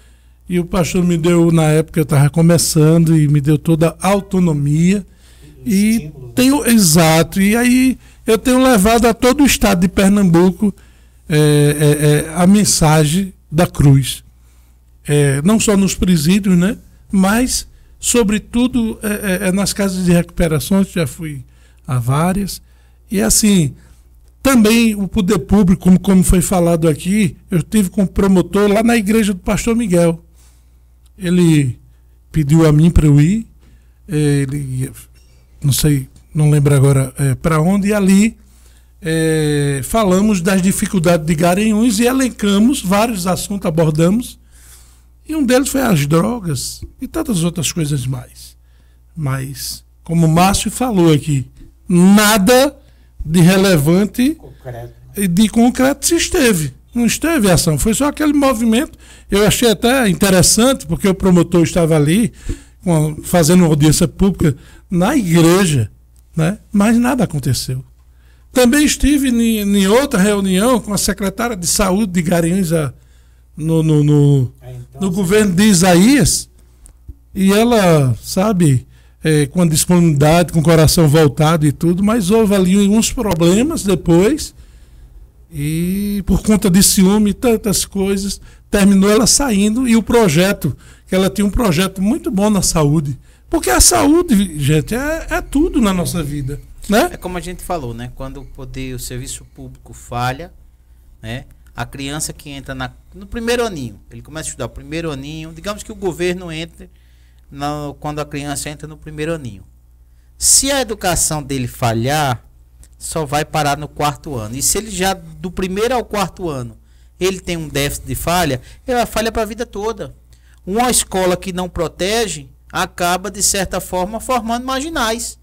e o pastor me deu, na época eu estava começando, e me deu toda a autonomia. E tenho, exato, e aí eu tenho levado a todo o estado de Pernambuco a mensagem da cruz. Não só nos presídios, mas sobretudo nas casas de recuperação, já fui a várias. E assim... Também o poder público, como foi falado aqui, eu tive como promotor lá na igreja do pastor Miguel. Ele pediu a mim para eu ir, ele, não lembro agora para onde, e ali falamos das dificuldades de Garanhuns e elencamos vários assuntos, abordamos, e um deles foi as drogas e tantas outras coisas mais. Mas, como o Márcio falou aqui, nada de relevante e de concreto se esteve. Não esteve ação, foi só aquele movimento. Eu achei até interessante, porque o promotor estava ali fazendo uma audiência pública na igreja, mas nada aconteceu. Também estive em outra reunião com a secretária de saúde de Garanhuns no governo de Isaías, e ela, sabe... com a disponibilidade, com o coração voltado e tudo, mas houve ali uns problemas depois, e por conta de ciúme e tantas coisas, terminou ela saindo, e o projeto, que ela tinha um projeto muito bom na saúde, porque a saúde, gente, é tudo na nossa vida, É como a gente falou, quando o serviço público falha, a criança que entra no primeiro aninho, ele começa a estudar o primeiro aninho, digamos que o governo entre quando a criança entra no primeiro aninho. Se a educação dele falhar, só vai parar no 4º ano. E se ele já, do 1º ao 4º ano, ele tem um déficit de falha, ele falha para a vida toda. Uma escola que não protege, acaba, de certa forma, formando marginais.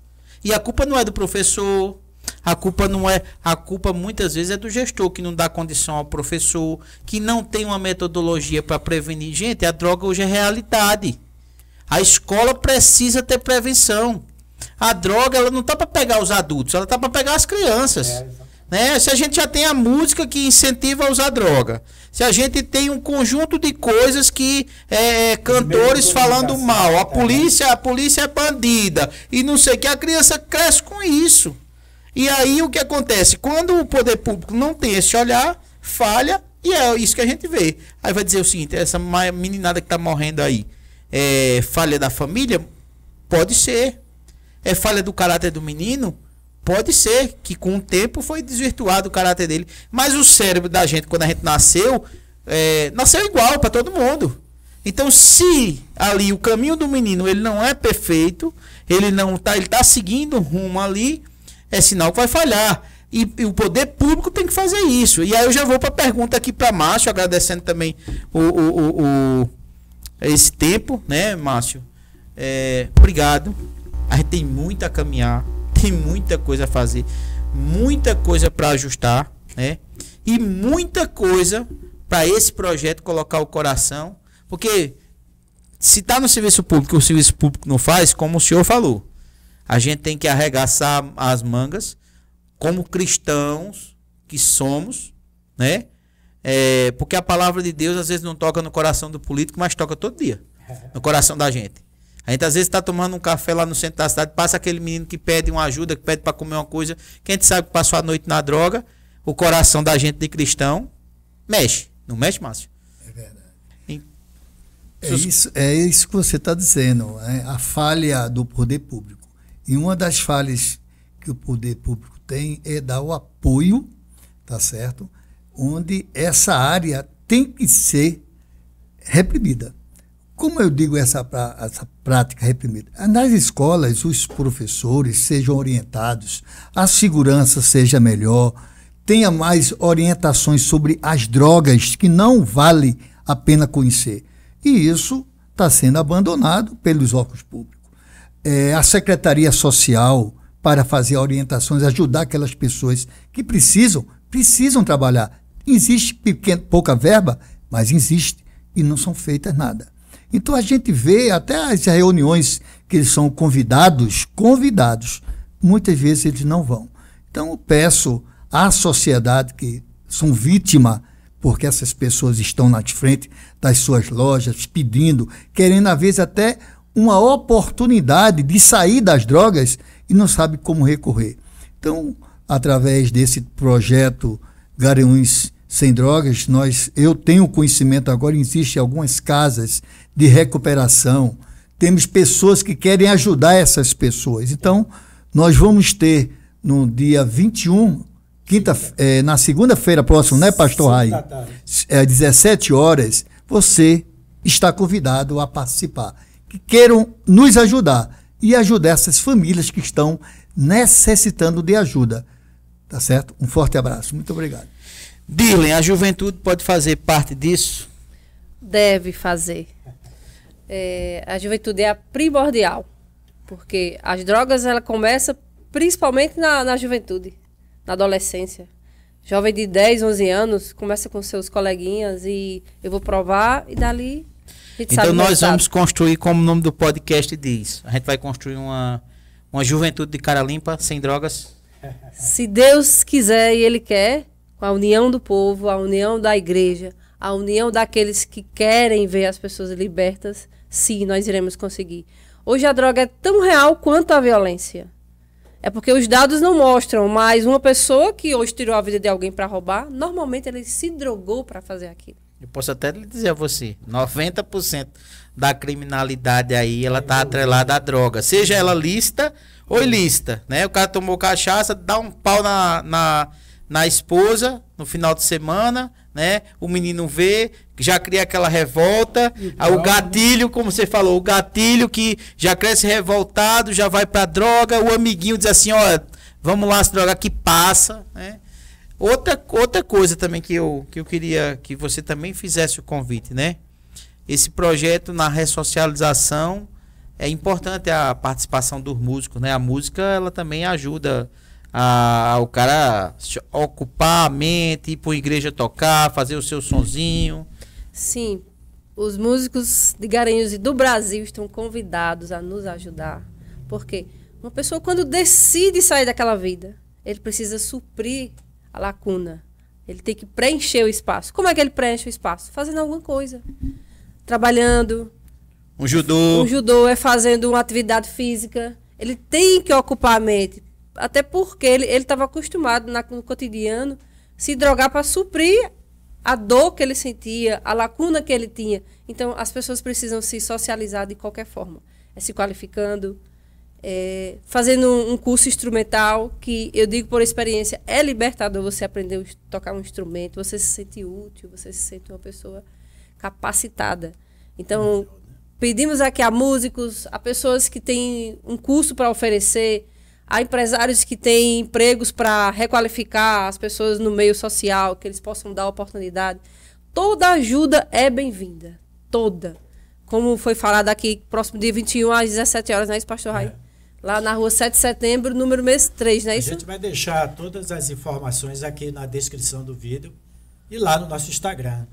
E a culpa não é do professor, a culpa muitas vezes é do gestor, que não dá condição ao professor, que não tem uma metodologia para prevenir. Gente, a droga hoje é realidade. A escola precisa ter prevenção. A droga, ela não está para pegar os adultos, ela está para pegar as crianças. Se a gente já tem a música que incentiva a usar droga, se a gente tem um conjunto de coisas que cantores falando mal, a polícia é bandida, e não sei o que, a criança cresce com isso. E aí o que acontece? Quando o poder público não tem esse olhar, falha, e é isso que a gente vê. Aí vai dizer o seguinte: essa meninada que está morrendo aí, falha da família? Pode ser. É falha do caráter do menino? Pode ser, que com o tempo foi desvirtuado o caráter dele. Mas o cérebro da gente, quando a gente nasceu igual para todo mundo. Então, se ali o caminho do menino ele não é perfeito, ele tá seguindo um rumo ali, é sinal que vai falhar. E o poder público tem que fazer isso. E aí eu já vou para a pergunta aqui para Márcio, agradecendo também esse tempo, né, Márcio? Obrigado. A gente tem muito a caminhar, tem muita coisa a fazer, muita coisa para ajustar, né? E muita coisa para esse projeto colocar o coração. Porque se está no serviço público, o serviço público não faz, como o senhor falou, a gente tem que arregaçar as mangas, como cristãos que somos, né? Porque a palavra de Deus às vezes não toca no coração do político, mas toca todo dia no coração da gente. A gente às vezes está tomando um café lá no centro da cidade, passa aquele menino que pede uma ajuda, que pede para comer uma coisa, que a gente sabe que passou a noite na droga, o coração da gente de cristão mexe. Não mexe, Márcio? É verdade. É isso que você está dizendo, né? A falha do poder público. E uma das falhas que o poder público tem é dar o apoio, tá certo? Onde essa área tem que ser reprimida. Como eu digo essa prática reprimida? Nas escolas, os professores sejam orientados, a segurança seja melhor, tenha mais orientações sobre as drogas que não vale a pena conhecer. E isso está sendo abandonado pelos órgãos públicos. A Secretaria Social, para fazer orientações, ajudar aquelas pessoas que precisam trabalhar. Existe pouca verba, mas existe e não são feitas nada. Então a gente vê até as reuniões que eles são convidados, muitas vezes eles não vão. Então eu peço à sociedade que são vítima, porque essas pessoas estão na frente das suas lojas pedindo, querendo às vezes até uma oportunidade de sair das drogas e não sabe como recorrer. Então, através desse projeto Garanhuns Sem Drogas, eu tenho conhecimento agora, existem algumas casas de recuperação, temos pessoas que querem ajudar essas pessoas. Então, nós vamos ter no dia 21, na segunda-feira próxima, né, Pastor Rai? 17 horas, você está convidado a participar. Que queiram nos ajudar e ajudar essas famílias que estão necessitando de ajuda. Tá certo? Um forte abraço. Muito obrigado. Dirlene, a juventude pode fazer parte disso? Deve fazer. A juventude é a primordial, porque as drogas ela começa principalmente na juventude, na adolescência. Jovem de 10, 11 anos começa com seus coleguinhas e eu vou provar e dali a gente então nós vamos construir, como o nome do podcast diz, a gente vai construir uma juventude de cara limpa, sem drogas. Se Deus quiser e Ele quer, com a união do povo, a união da igreja, a união daqueles que querem ver as pessoas libertas, sim, nós iremos conseguir. Hoje a droga é tão real quanto a violência. É porque os dados não mostram, mas uma pessoa que hoje tirou a vida de alguém para roubar, normalmente ele se drogou para fazer aquilo. Eu posso até lhe dizer a você, 90% da criminalidade aí, ela tá atrelada à droga. Seja ela lícita ou ilícita, né? O cara tomou cachaça, dá um pau na esposa no final de semana, né? O menino vê, já cria aquela revolta, o gatilho, como você falou, o gatilho que já cresce revoltado, já vai pra droga, o amiguinho diz assim, ó, vamos lá se drogar que passa, né? Outra coisa também que eu queria que você também fizesse o convite, né? Esse projeto na ressocialização, é importante a participação dos músicos, né? A música, ela também ajuda o cara ocupar a mente, ir para a igreja tocar, fazer o seu sonzinho. Sim, os músicos de Garanhuns e do Brasil estão convidados a nos ajudar. Porque uma pessoa, quando decide sair daquela vida, ele precisa suprir a lacuna. Ele tem que preencher o espaço. Como é que ele preenche o espaço? Fazendo alguma coisa. Trabalhando. Um judô. Um judô é fazendo uma atividade física. Ele tem que ocupar a mente. Até porque ele estava acostumado no cotidiano se drogar para suprir a dor que ele sentia, a lacuna que ele tinha. Então, as pessoas precisam se socializar de qualquer forma. Se qualificando, fazendo um curso instrumental, que eu digo por experiência, é libertador você aprender a tocar um instrumento, você se sente útil, você se sente uma pessoa capacitada. Então, pedimos aqui a músicos, a pessoas que têm um curso para oferecer, a empresários que têm empregos para requalificar as pessoas no meio social, que eles possam dar oportunidade. Toda ajuda é bem-vinda. Toda. Como foi falado aqui, próximo dia 21 às 17 horas, não é isso, pastor Rai? Lá na rua 7 de setembro, número mês 3, não é isso? A gente vai deixar todas as informações aqui na descrição do vídeo e lá no nosso Instagram.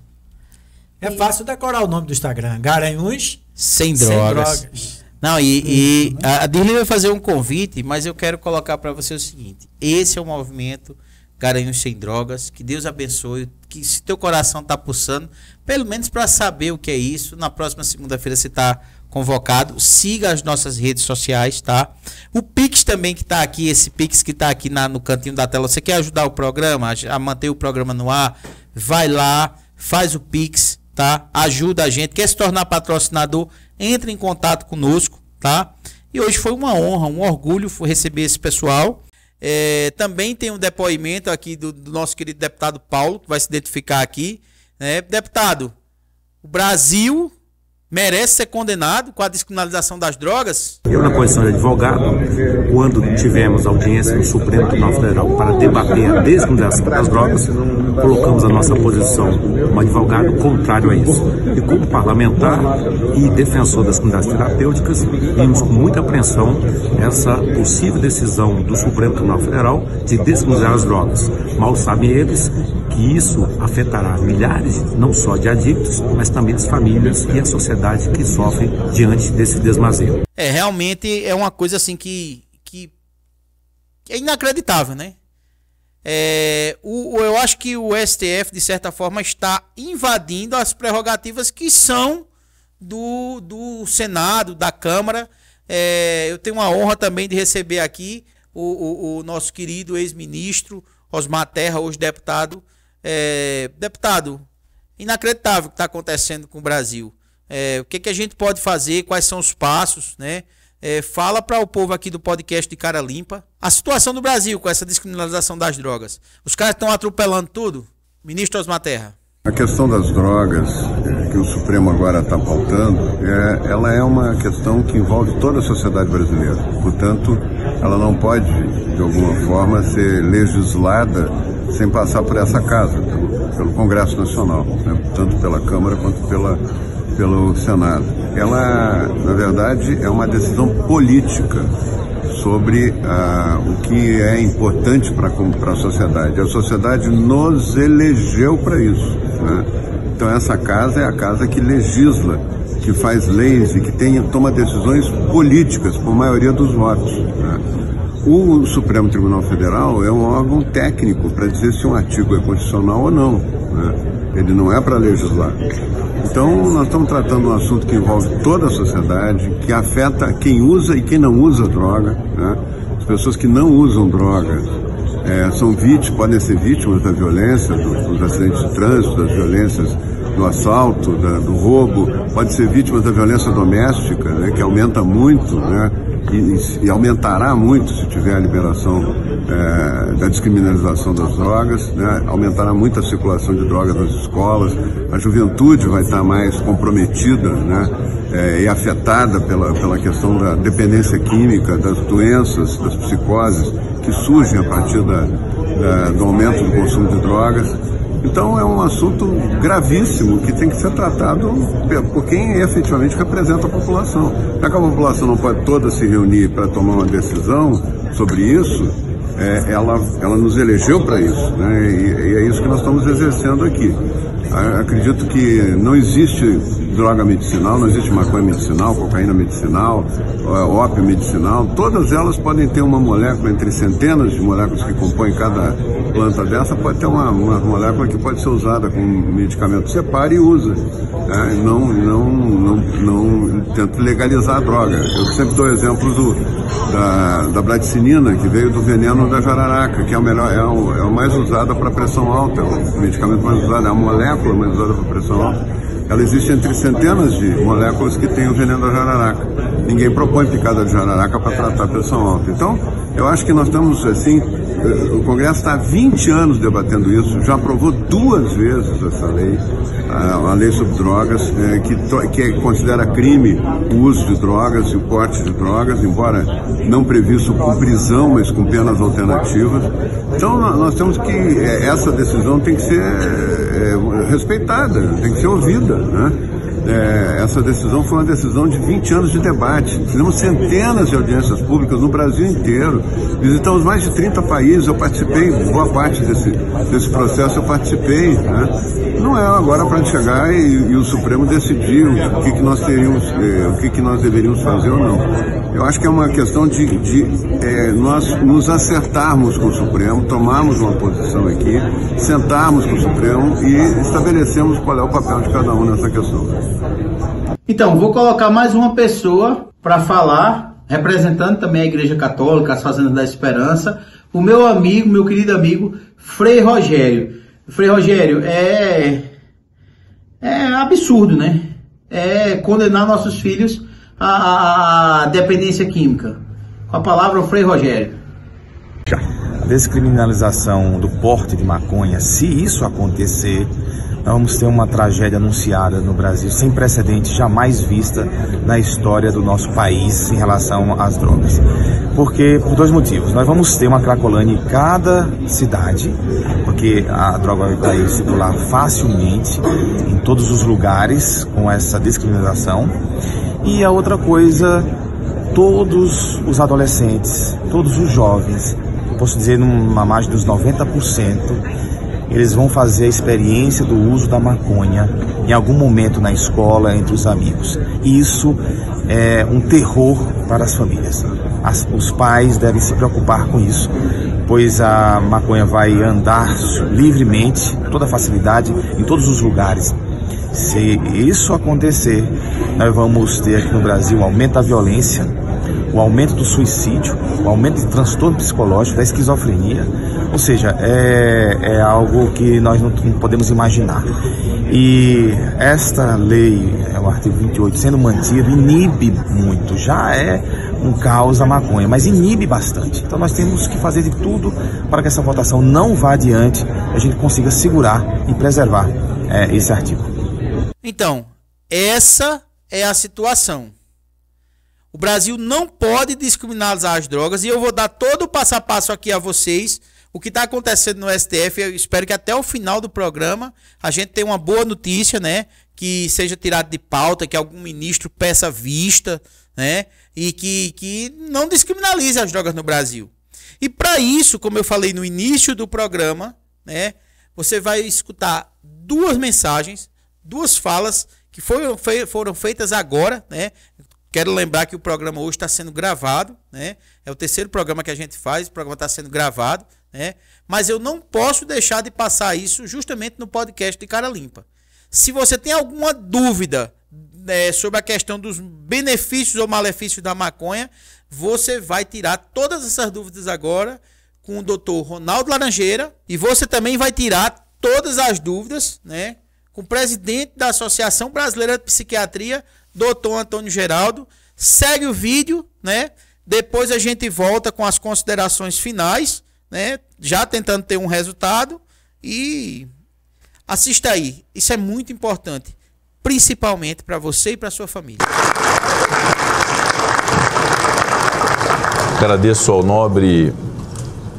É fácil decorar o nome do Instagram. Garanhuns Sem Drogas. Não, e a Dirley vai fazer um convite, mas eu quero colocar para você o seguinte. Esse é o movimento Garanhuns Sem Drogas. Que Deus abençoe. Que se teu coração está pulsando, pelo menos para saber o que é isso, na próxima segunda-feira você está convocado. Siga as nossas redes sociais, tá? O Pix também que está aqui, esse Pix que está aqui no cantinho da tela. Você quer ajudar o programa, a manter o programa no ar? Vai lá, faz o Pix, tá? Ajuda a gente. Quer se tornar patrocinador? Entre em contato conosco, tá? E hoje foi uma honra, um orgulho receber esse pessoal. Também tem um depoimento aqui do nosso querido deputado Paulo, que vai se identificar aqui. Deputado, o Brasil merece ser condenado com a descriminalização das drogas? Eu, na posição de advogado, quando tivemos audiência no Supremo Tribunal Federal para debater a descriminalização das drogas, colocamos a nossa posição como advogado contrário a isso. E como parlamentar e defensor das comunidades terapêuticas, vimos com muita apreensão essa possível decisão do Supremo Tribunal Federal de descriminalizar as drogas. Mal sabem eles que isso afetará milhares, não só de adictos, mas também as famílias e a sociedade que sofrem diante desse desmazeio. Realmente é uma coisa assim que é inacreditável, né? Eu acho que o STF, de certa forma, está invadindo as prerrogativas que são do Senado, da Câmara. Eu tenho a honra também de receber aqui o nosso querido ex-ministro Osmar Terra, hoje deputado. Deputado, inacreditável o que está acontecendo com o Brasil. O que a gente pode fazer, quais são os passos, né? Fala para o povo aqui do podcast de Cara Limpa a situação do Brasil com essa descriminalização das drogas. Os caras estão atropelando tudo. Ministro Osmar Terra. A questão das drogas, que o Supremo agora está pautando, ela é uma questão que envolve toda a sociedade brasileira. Portanto, ela não pode, de alguma forma, ser legislada sem passar por essa casa, pelo Congresso Nacional, né? Tanto pela Câmara quanto pelo Senado. Ela, na verdade, é uma decisão política sobre o que é importante para a sociedade. A sociedade nos elegeu para isso, né? Então essa casa é a casa que legisla, que faz leis e que toma decisões políticas por maioria dos votos, né? O Supremo Tribunal Federal é um órgão técnico para dizer se um artigo é constitucional ou não, né? Ele não é para legislar. Então, nós estamos tratando um assunto que envolve toda a sociedade, que afeta quem usa e quem não usa droga, né? As pessoas que não usam droga podem ser vítimas da violência, dos acidentes de trânsito, das violências do assalto, do roubo, podem ser vítimas da violência doméstica, né? Que aumenta muito, né? E aumentará muito se tiver a liberação da descriminalização das drogas, né? Aumentará muito a circulação de drogas nas escolas, a juventude vai estar mais comprometida, né? E afetada pela questão da dependência química, das doenças, das psicoses que surgem a partir do aumento do consumo de drogas. Então é um assunto gravíssimo que tem que ser tratado por quem efetivamente representa a população. Já que a população não pode toda se reunir para tomar uma decisão sobre isso, ela nos elegeu para isso, né? E é isso que nós estamos exercendo aqui. Acredito que não existe droga medicinal, não existe maconha medicinal, cocaína medicinal, ópio medicinal. Todas elas podem ter uma molécula, entre centenas de moléculas que compõem cada planta dessa, pode ter uma molécula que pode ser usada com medicamento. Separa e usa, né? Não tenta legalizar a droga. Eu sempre dou exemplo da bradicinina, que veio do veneno da jararaca, que é o mais usado para pressão alta, o medicamento mais usado, é a molécula mais usada para pressão alta. ela existe entre centenas de moléculas que têm o veneno da jararaca. Ninguém propõe picada de jararaca para tratar a pressão alta. Então, eu acho que nós estamos assim, o Congresso está há 20 anos debatendo isso, já aprovou 2 vezes essa lei, a lei sobre drogas, que considera crime o uso de drogas e o porte de drogas, embora não previsto com prisão, mas com penas alternativas. Então, nós temos que, essa decisão tem que ser respeitada, tem que ser ouvida, né? Essa decisão foi uma decisão de 20 anos de debate. Fizemos centenas de audiências públicas no Brasil inteiro. Visitamos mais de 30 países. Eu participei, boa parte desse processo eu participei, né? Não é agora para chegar e o Supremo decidir o que nós teríamos, o que nós deveríamos fazer ou não. Eu acho que é uma questão de nós nos acertarmos com o Supremo, tomarmos uma posição aqui, sentarmos com o Supremo e estabelecemos qual é o papel de cada um nessa questão. Então, vou colocar mais uma pessoa para falar, representando também a Igreja Católica, as Fazendas da Esperança, o meu amigo, meu querido amigo, Frei Rogério. Frei Rogério, é absurdo, né? É condenar nossos filhos à dependência química. Com a palavra, o Frei Rogério. A descriminalização do porte de maconha, se isso acontecer, nós vamos ter uma tragédia anunciada no Brasil sem precedente, jamais vista na história do nosso país em relação às drogas. Porque, por 2 motivos. Nós vamos ter uma Cracolândia em cada cidade, porque a droga vai circular facilmente em todos os lugares com essa descriminalização. E a outra coisa, todos os adolescentes, todos os jovens, posso dizer numa margem dos 90%, eles vão fazer a experiência do uso da maconha em algum momento na escola, entre os amigos. E isso é um terror para as famílias. Os pais devem se preocupar com isso, pois a maconha vai andar livremente, com toda facilidade, em todos os lugares. Se isso acontecer, nós vamos ter aqui no Brasil um aumento da violência, o aumento do suicídio, o aumento de transtorno psicológico, da esquizofrenia, ou seja, é algo que nós não podemos imaginar. E esta lei, o artigo 28, sendo mantido, inibe muito, já é um caos a maconha, mas inibe bastante. Então nós temos que fazer de tudo para que essa votação não vá adiante, a gente consiga segurar e preservar esse artigo. Então, essa é a situação. O Brasil não pode descriminalizar as drogas e eu vou dar todo o passo a passo aqui a vocês, o que está acontecendo no STF. Eu espero que até o final do programa a gente tenha uma boa notícia, né? Que seja tirado de pauta, que algum ministro peça vista, né? E que não descriminalize as drogas no Brasil. E para isso, como eu falei no início do programa, né? Você vai escutar 2 mensagens, 2 falas que foram feitas agora, né? Quero lembrar que o programa hoje está sendo gravado, né? É o 3º programa que a gente faz, o programa está sendo gravado, né? Mas eu não posso deixar de passar isso justamente no podcast de Cara Limpa. Se você tem alguma dúvida sobre a questão dos benefícios ou malefícios da maconha, você vai tirar todas essas dúvidas agora com o Dr. Ronaldo Laranjeira, e você também vai tirar todas as dúvidas, né, com o presidente da Associação Brasileira de Psiquiatria, Dr. Antônio Geraldo. Segue o vídeo, né? Depois a gente volta com as considerações finais, né? Já tentando ter um resultado, e assista aí. Isso é muito importante, principalmente para você e para sua família. Agradeço ao nobre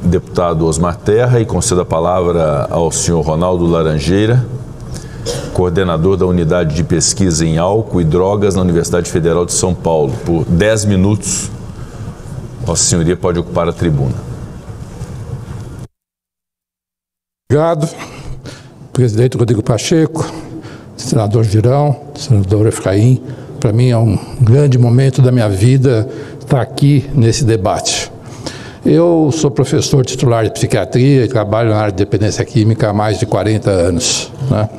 deputado Osmar Terra e concedo a palavra ao senhor Ronaldo Laranjeira, coordenador da Unidade de Pesquisa em Álcool e Drogas na Universidade Federal de São Paulo. Por 10 minutos, Vossa Senhoria pode ocupar a tribuna. Obrigado, presidente Rodrigo Pacheco, senador Girão, senador Efraim. Para mim é um grande momento da minha vida estar aqui nesse debate. Eu sou professor titular de psiquiatria e trabalho na área de dependência química há mais de 40 anos, né?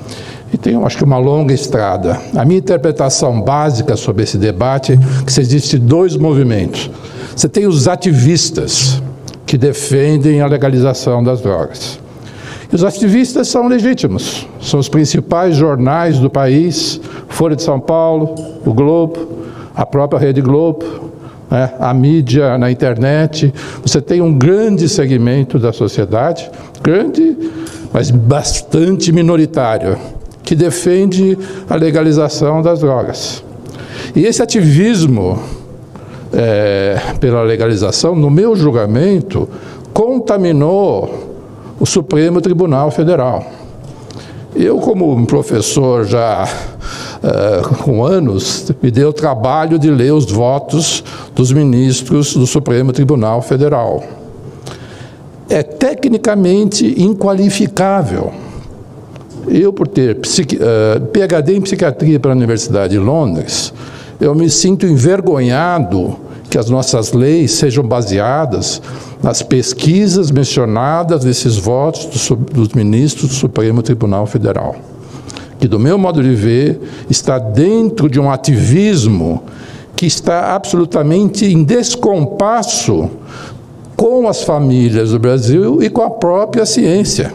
E tenho, acho que, uma longa estrada. A minha interpretação básica sobre esse debate é que existem 2 movimentos. Você tem os ativistas que defendem a legalização das drogas. E os ativistas são legítimos, são os principais jornais do país, Folha de São Paulo, o Globo, a própria Rede Globo, né, a mídia na internet. Você tem um grande segmento da sociedade, grande, mas bastante minoritário, que defende a legalização das drogas. E esse ativismo pela legalização, no meu julgamento, contaminou o Supremo Tribunal Federal. Eu, como um professor já com anos, me dei o trabalho de ler os votos dos ministros do Supremo Tribunal Federal. É tecnicamente inqualificável. Eu, por ter PhD em psiquiatria pela Universidade de Londres, eu me sinto envergonhado que as nossas leis sejam baseadas nas pesquisas mencionadas nesses votos dos ministros do Supremo Tribunal Federal, que, do meu modo de ver, está dentro de um ativismo que está absolutamente em descompasso com as famílias do Brasil e com a própria ciência.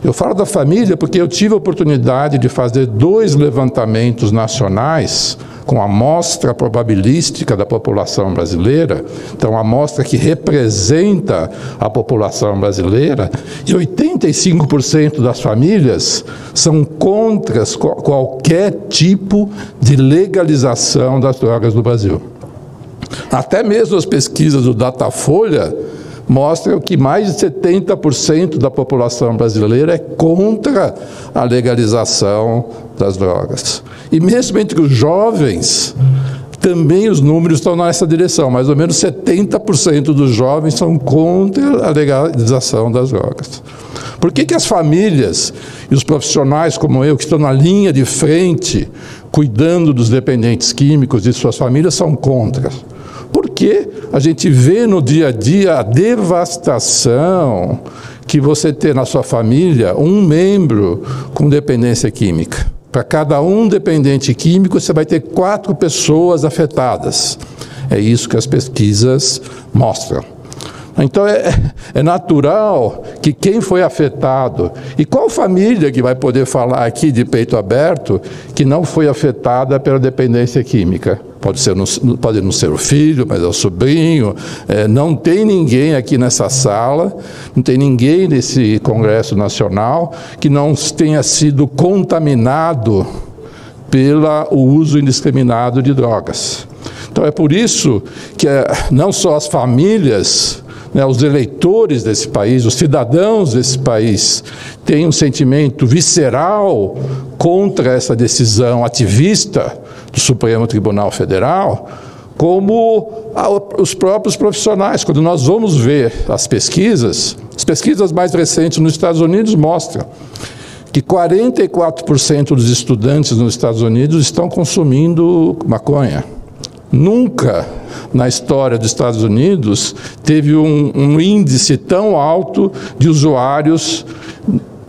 Eu falo da família porque eu tive a oportunidade de fazer 2 levantamentos nacionais com a amostra probabilística da população brasileira, então a amostra que representa a população brasileira, e 85% das famílias são contra qualquer tipo de legalização das drogas no Brasil. Até mesmo as pesquisas do Datafolha mostram que mais de 70% da população brasileira é contra a legalização das drogas. E mesmo entre os jovens, também os números estão nessa direção. Mais ou menos 70% dos jovens são contra a legalização das drogas. Por que as famílias e os profissionais como eu, que estão na linha de frente, cuidando dos dependentes químicos e suas famílias, são contra? Porque a gente vê no dia a dia a devastação que você tem na sua família um membro com dependência química. Para cada um dependente químico, você vai ter 4 pessoas afetadas. É isso que as pesquisas mostram. Então é natural que quem foi afetado, e qual família que vai poder falar aqui de peito aberto que não foi afetada pela dependência química? Pode não ser o filho, mas é o sobrinho. Não tem ninguém aqui nessa sala, não tem ninguém nesse Congresso Nacional que não tenha sido contaminado pelo uso indiscriminado de drogas. Então é por isso que não só as famílias, os eleitores desse país, os cidadãos desse país, têm um sentimento visceral contra essa decisão ativista do Supremo Tribunal Federal, como os próprios profissionais. Quando nós vamos ver as pesquisas mais recentes nos Estados Unidos mostram que 44% dos estudantes nos Estados Unidos estão consumindo maconha. Nunca na história dos Estados Unidos teve um índice tão alto de usuários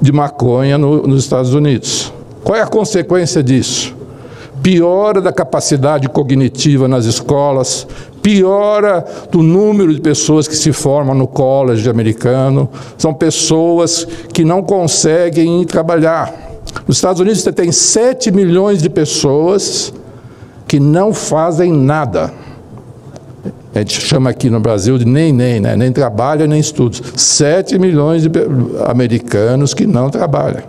de maconha nos Estados Unidos. Qual é a consequência disso? Piora da capacidade cognitiva nas escolas, piora do número de pessoas que se formam no college americano, são pessoas que não conseguem trabalhar. Nos Estados Unidos você tem 7 milhões de pessoas que não fazem nada. A gente chama aqui no Brasil de nem, né? Nem trabalha, nem estuda. 7 milhões de americanos que não trabalham,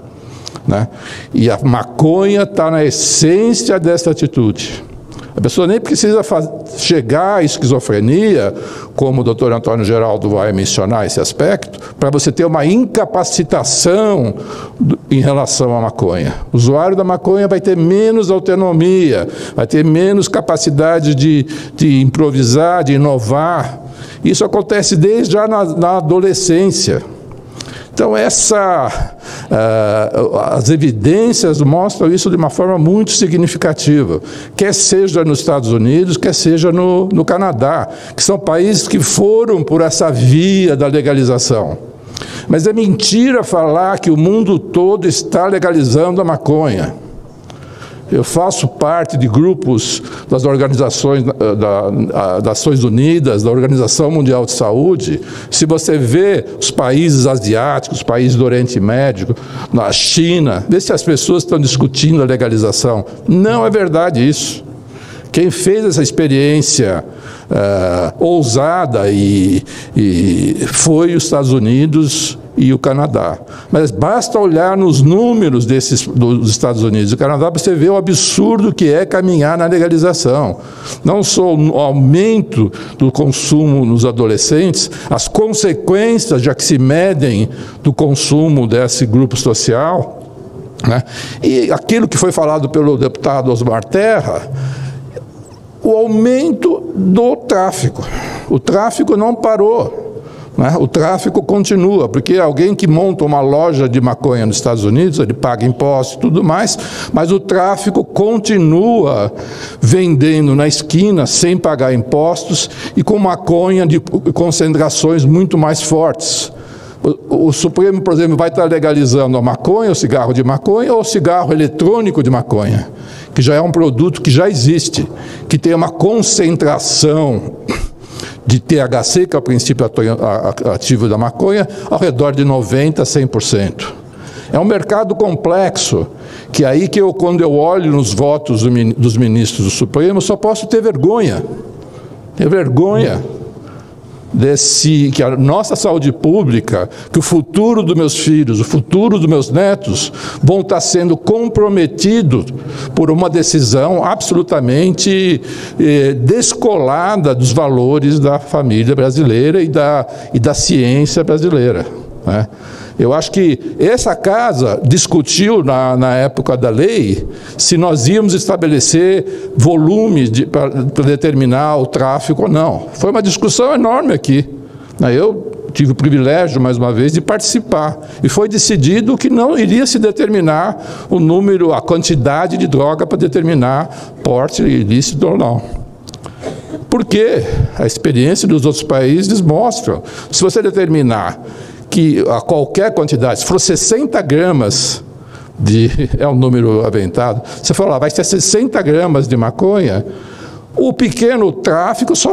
né? E a maconha está na essência dessa atitude. A pessoa nem precisa chegar à esquizofrenia, como o Dr. Antônio Geraldo vai mencionar esse aspecto, para você ter uma incapacitação em relação à maconha. O usuário da maconha vai ter menos autonomia, vai ter menos capacidade de improvisar, de inovar. Isso acontece desde já na adolescência. Então, as evidências mostram isso de uma forma muito significativa, quer seja nos Estados Unidos, quer seja no Canadá, que são países que foram por essa via da legalização. Mas é mentira falar que o mundo todo está legalizando a maconha. eu faço parte de grupos das organizações das Nações Unidas, da Organização Mundial de Saúde. Se você vê os países asiáticos, os países do Oriente Médio, na China, vê se as pessoas estão discutindo a legalização. Não é verdade isso. Quem fez essa experiência ousada foi os Estados Unidos e o Canadá. Mas basta olhar nos números dos Estados Unidos e do Canadá para você ver o absurdo que é caminhar na legalização. Não só o aumento do consumo nos adolescentes, as consequências já que se medem do consumo desse grupo social, né? E aquilo que foi falado pelo deputado Osmar Terra, o aumento do tráfico. O tráfico não parou, né? O tráfico continua, porque alguém que monta uma loja de maconha nos Estados Unidos, ele paga impostos e tudo mais, mas o tráfico continua vendendo na esquina sem pagar impostos e com maconha de concentrações muito mais fortes. O Supremo, por exemplo, vai estar legalizando a maconha, o cigarro de maconha ou o cigarro eletrônico de maconha, que já é um produto que já existe, que tem uma concentração de THC, que é o princípio ativo da maconha, ao redor de 90% a 100%. É um mercado complexo, que aí que quando eu olho nos votos dos ministros do Supremo, só posso ter vergonha. Ter vergonha que a nossa saúde pública, que o futuro dos meus filhos, o futuro dos meus netos vão estar sendo comprometidos por uma decisão absolutamente descolada dos valores da família brasileira e da ciência brasileira, né? Eu acho que essa casa discutiu na época da lei se nós íamos estabelecer volumes para determinar o tráfico ou não. Foi uma discussão enorme aqui. Eu tive o privilégio, mais uma vez, de participar. E foi decidido que não iria se determinar o número, a quantidade de droga para determinar porte ilícito ou não. Porque a experiência dos outros países mostra, se você determinar que a qualquer quantidade, se for 60 gramas é um número aventado, você fala, vai ser 60 gramas de maconha, o pequeno tráfico só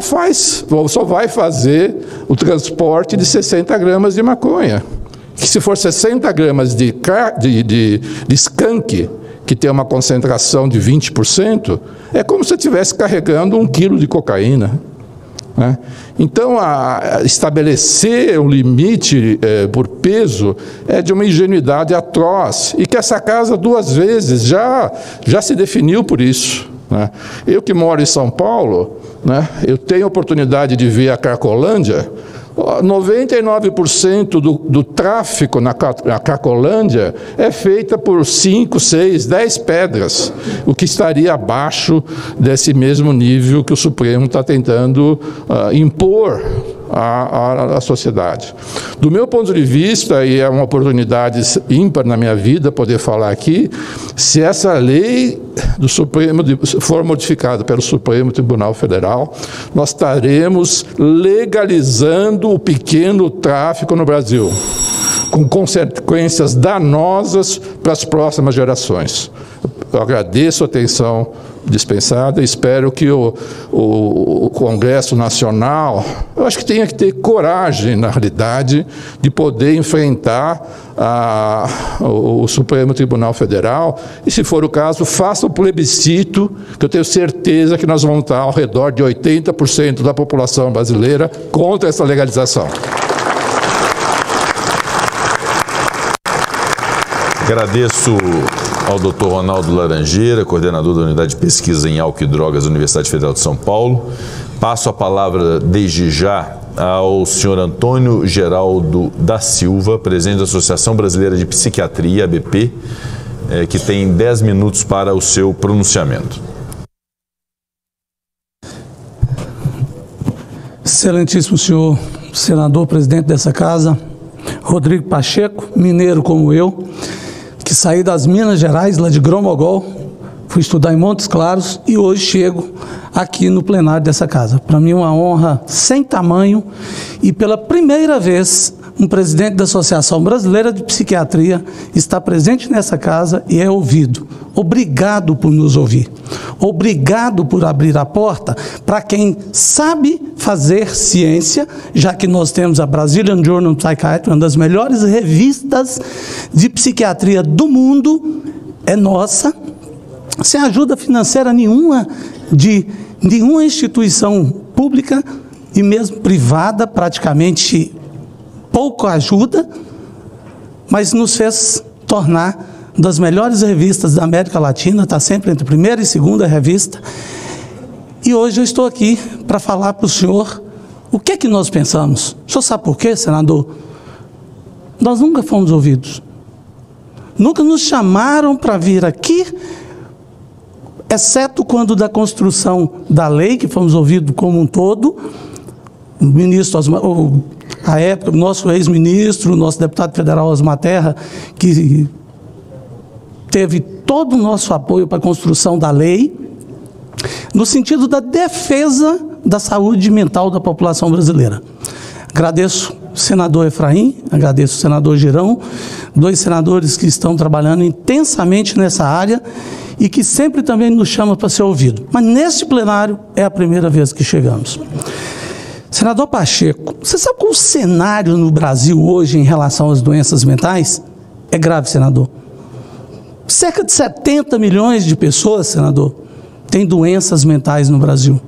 vai fazer o transporte de 60 gramas de maconha. Que se for 60 gramas de skunk, que tem uma concentração de 20%, é como se você estivesse carregando 1 quilo de cocaína, né? Então, estabelecer um limite por peso é de uma ingenuidade atroz, e que essa casa 2 vezes já se definiu por isso, né? Eu que moro em São Paulo, né, eu tenho a oportunidade de ver a Cracolândia. 99% do tráfico na Cracolândia é feita por 5, 6, 10 pedras, o que estaria abaixo desse mesmo nível que o Supremo está tentando impor à sociedade. Do meu ponto de vista, e é uma oportunidade ímpar na minha vida poder falar aqui, se essa lei do Supremo for modificada pelo Supremo Tribunal Federal, nós estaremos legalizando o pequeno tráfico no Brasil, com consequências danosas para as próximas gerações. Eu agradeço a atenção dispensada, espero que o Congresso Nacional, eu acho que tenha que ter coragem, na realidade, de poder enfrentar o Supremo Tribunal Federal, e, se for o caso, faça o plebiscito, que eu tenho certeza que nós vamos estar ao redor de 80% da população brasileira contra essa legalização. Agradeço ao Dr. Ronaldo Laranjeira, coordenador da Unidade de Pesquisa em Álcool e Drogas da Universidade Federal de São Paulo. Passo a palavra, desde já, ao senhor Antônio Geraldo da Silva, presidente da Associação Brasileira de Psiquiatria, ABP, que tem 10 minutos para o seu pronunciamento. Excelentíssimo senhor senador, presidente dessa casa, Rodrigo Pacheco, mineiro como eu, que saí das Minas Gerais, lá de Grão-Mogol, fui estudar em Montes Claros e hoje chego aqui no plenário dessa casa. Para mim é uma honra sem tamanho, e pela primeira vez um presidente da Associação Brasileira de Psiquiatria está presente nessa casa e é ouvido. Obrigado por nos ouvir. Obrigado por abrir a porta para quem sabe fazer ciência, já que nós temos a Brazilian Journal of Psychiatry, uma das melhores revistas de psiquiatria do mundo, é nossa, sem ajuda financeira nenhuma de nenhuma instituição pública e mesmo privada, praticamente pouco ajuda, mas nos fez tornar das melhores revistas da América Latina, está sempre entre a primeira e segunda revista. E hoje eu estou aqui para falar para o senhor o que é que nós pensamos. O senhor sabe por quê, senador? Nós nunca fomos ouvidos. Nunca nos chamaram para vir aqui, exceto quando da construção da lei, que fomos ouvidos como um todo, o ministro, à época, o nosso ex-ministro, o nosso deputado federal Osmar Terra, que teve todo o nosso apoio para a construção da lei, no sentido da defesa da saúde mental da população brasileira. Agradeço o senador Efraim, agradeço o senador Girão, dois senadores que estão trabalhando intensamente nessa área e que sempre também nos chamam para ser ouvido. Mas neste plenário é a primeira vez que chegamos. Senador Pacheco, você sabe qual o cenário no Brasil hoje em relação às doenças mentais? É grave, senador. Cerca de 70 milhões de pessoas, senador, têm doenças mentais no Brasil.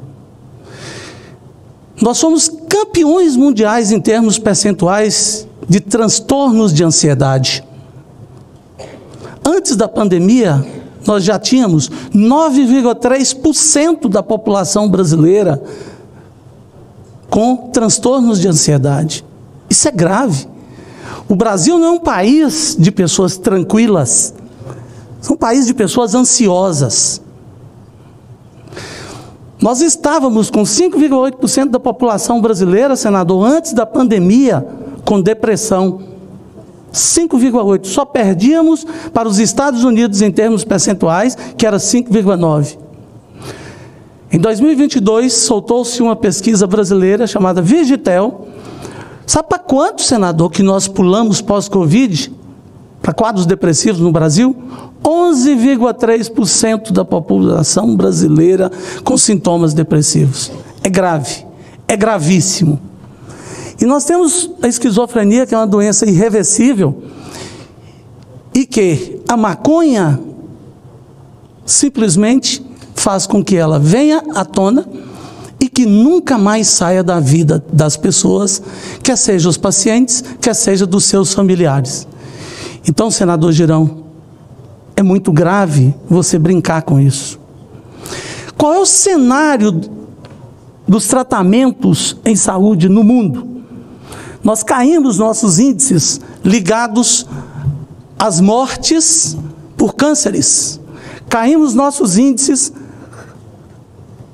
Nós somos campeões mundiais em termos percentuais de transtornos de ansiedade. Antes da pandemia, nós já tínhamos 9,3% da população brasileira com transtornos de ansiedade. Isso é grave. O Brasil não é um país de pessoas tranquilas, é um país de pessoas ansiosas. Nós estávamos com 5,8% da população brasileira, senador, antes da pandemia, com depressão. 5,8%. Só perdíamos para os Estados Unidos em termos percentuais, que era 5,9%. Em 2022, soltou-se uma pesquisa brasileira chamada Vigitel. Sabe para quanto, senador, que nós pulamos pós-Covid? Para quadros depressivos no Brasil? 11,3% da população brasileira com sintomas depressivos. É grave, é gravíssimo. E nós temos a esquizofrenia, que é uma doença irreversível, e que a maconha simplesmente faz com que ela venha à tona e que nunca mais saia da vida das pessoas, quer seja os pacientes, quer seja dos seus familiares. Então, senador Girão, é muito grave você brincar com isso. Qual é o cenário dos tratamentos em saúde no mundo? Nós caímos nossos índices ligados às mortes por cânceres. Caímos nossos índices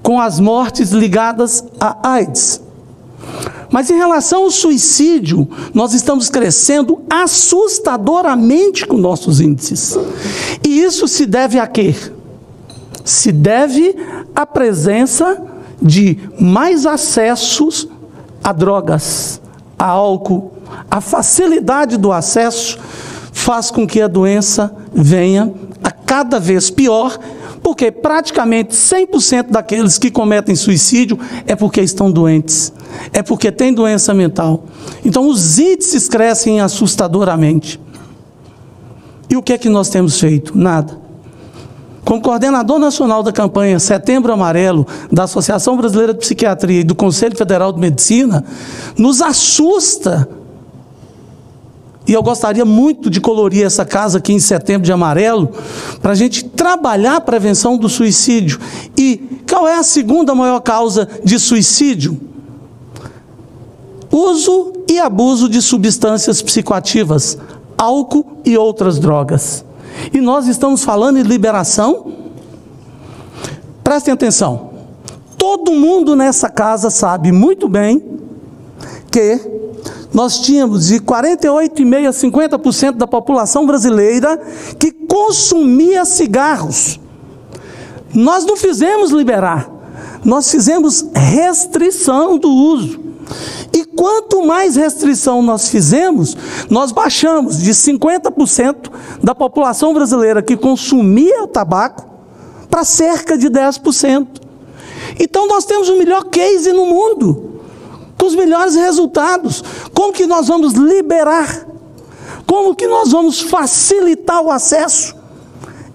com as mortes ligadas à AIDS. Mas em relação ao suicídio, nós estamos crescendo assustadoramente com nossos índices. E isso se deve a quê? Se deve à presença de mais acessos a drogas, a álcool. A facilidade do acesso faz com que a doença venha a cada vez pior, porque praticamente 100% daqueles que cometem suicídio é porque estão doentes, é porque têm doença mental. Então os índices crescem assustadoramente. E o que é que nós temos feito? Nada. Como coordenador nacional da campanha Setembro Amarelo, da Associação Brasileira de Psiquiatria e do Conselho Federal de Medicina, nos assusta. E eu gostaria muito de colorir essa casa aqui em Setembro de Amarelo, para a gente trabalhar a prevenção do suicídio. E qual é a segunda maior causa de suicídio? Uso e abuso de substâncias psicoativas, álcool e outras drogas. E nós estamos falando em liberação. Prestem atenção. Todo mundo nessa casa sabe muito bem que nós tínhamos de 48,5% a 50% da população brasileira que consumia cigarros. Nós não fizemos liberar, nós fizemos restrição do uso. E quanto mais restrição nós fizemos, nós baixamos de 50% da população brasileira que consumia o tabaco para cerca de 10%. Então nós temos o melhor case no mundo, com os melhores resultados. Como que nós vamos liberar? Como que nós vamos facilitar o acesso?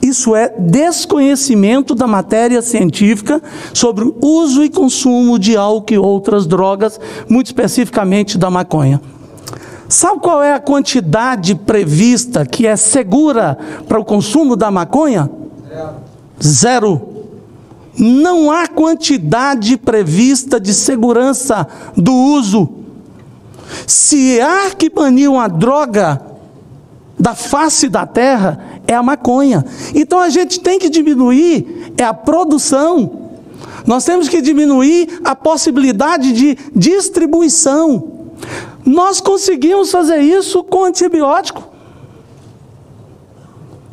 Isso é desconhecimento da matéria científica sobre o uso e consumo de álcool e outras drogas, muito especificamente da maconha. Sabe qual é a quantidade prevista que é segura para o consumo da maconha? Zero. Não há quantidade prevista de segurança do uso. Se há que banir uma droga da face da terra, é a maconha. Então a gente tem que diminuir a produção. Nós temos que diminuir a possibilidade de distribuição. Nós conseguimos fazer isso com antibiótico.